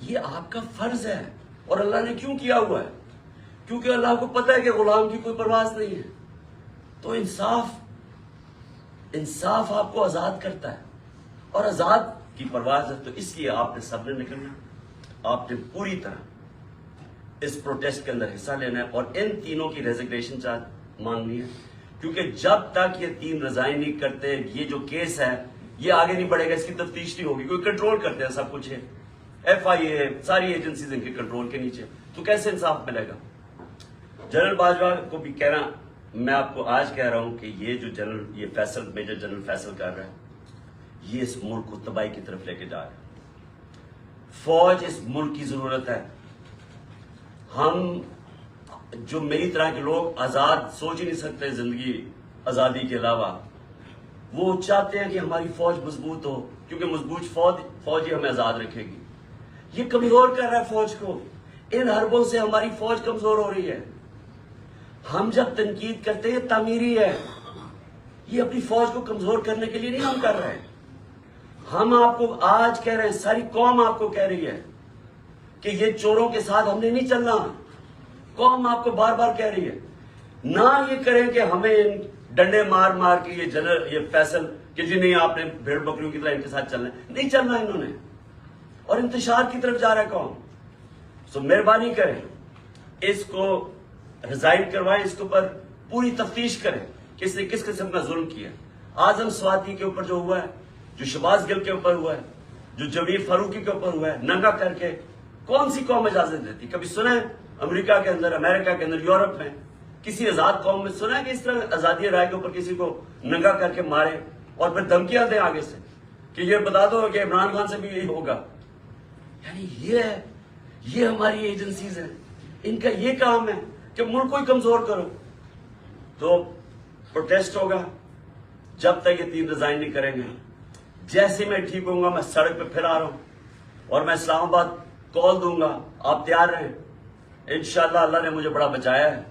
یہ آپ کا فرض ہے. اور اللہ نے کیوں کیا ہوا ہے؟ کیونکہ اللہ کو پتہ ہے کہ غلام کی کوئی پرواز نہیں ہے. تو انصاف آپ کو آزاد کرتا ہے, اور آزاد کی پرواز ہے. تو اس لیے آپ نے سب نے نکلنا, آپ نے پوری طرح اس پروٹیسٹ کے اندر حصہ لینا ہے, اور ان تینوں کی ریزگنیشن چارج مانگنی ہے. کیونکہ جب تک یہ تین ریزائن نہیں کرتے, یہ جو کیس ہے یہ آگے نہیں بڑھے گا, اس کی تفتیش نہیں ہوگی. کوئی کنٹرول کرتے ہیں سب کچھ ہے, ایف آئی اے, ساری ایجنسیز ان کے کنٹرول کے نیچے. تو کیسے انصاف ملے گا؟ جنرل باجوہ کو بھی کہنا, میں آپ کو آج کہہ رہا ہوں کہ یہ جو میجر جنرل فیصل کر رہا ہے, یہ اس ملک کو تباہی کی طرف لے کے جا رہا ہے. فوج اس ملک کی ضرورت ہے. ہم جو میری طرح کے لوگ آزاد سوچ ہی نہیں سکتے زندگی آزادی کے علاوہ, وہ چاہتے ہیں کہ ہماری فوج مضبوط ہو, کیونکہ مضبوط فوج ہی ہمیں آزاد رکھے گی. یہ کمزور کر رہا ہے فوج کو. ان حربوں سے ہماری فوج کمزور ہو رہی ہے. ہم جب تنقید کرتے ہیں تعمیری ہے, یہ اپنی فوج کو کمزور کرنے کے لیے نہیں ہم کر رہے ہیں. ہم آپ کو آج کہہ رہے ہیں, ساری قوم آپ کو کہہ رہی ہے کہ یہ چوروں کے ساتھ ہم نے نہیں چلنا. قوم آپ کو بار بار کہہ رہی ہے. نہ یہ کریں کہ ہمیں ڈنڈے مار مار کے یہ فیصل کہ جی نہیں آپ نے بھیڑ بکریوں کی طرح ان کے ساتھ چلنا ہے. نہیں چلنا انہوں نے, اور انتشار کی طرف جا رہا ہے قوم. سو مہربانی کریں, اس کو ریزائن کروائیں, اس کے اوپر پوری تفتیش کریں کہ اس نے کس قسم کا ظلم کیا. اعظم سواتی کے اوپر جو ہوا ہے, جو شہباز گل کے اوپر ہوا ہے, جو جمیل فاروقی کے اوپر ہوا ہے, ننگا کر کے, کون سی قوم اجازت دیتی؟ کبھی سنا ہے امریکہ کے اندر, امریکہ کے اندر, یورپ میں کسی آزاد قوم میں سنا ہے کہ اس طرح آزادی رائے کے اوپر کسی کو ننگا کر کے مارے اور پھر دھمکیاں دیں آگے سے کہ یہ بتا دو کہ عمران خان سے بھی یہی ہوگا؟ یعنی یہ ہماری ایجنسیز ہیں, ان کا یہ کام ہے کہ ملک کو ہی کمزور کرو. تو پروٹیسٹ ہوگا جب تک یہ تین ریزائن نہیں کریں گے. جیسے میں ٹھیک ہوں گا, میں سڑک پہ پھر آ رہا ہوں, اور میں اسلام آباد کال دوں گا, آپ تیار رہیں. انشاءاللہ اللہ نے مجھے بڑا بچایا ہے,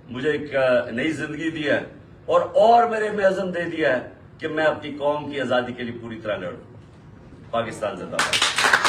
مجھے ایک نئی زندگی دی ہے, اور میرے میں عزم دے دیا ہے کہ میں اپنی قوم کی آزادی کے لیے پوری طرح لڑوں. پاکستان زندہ باد.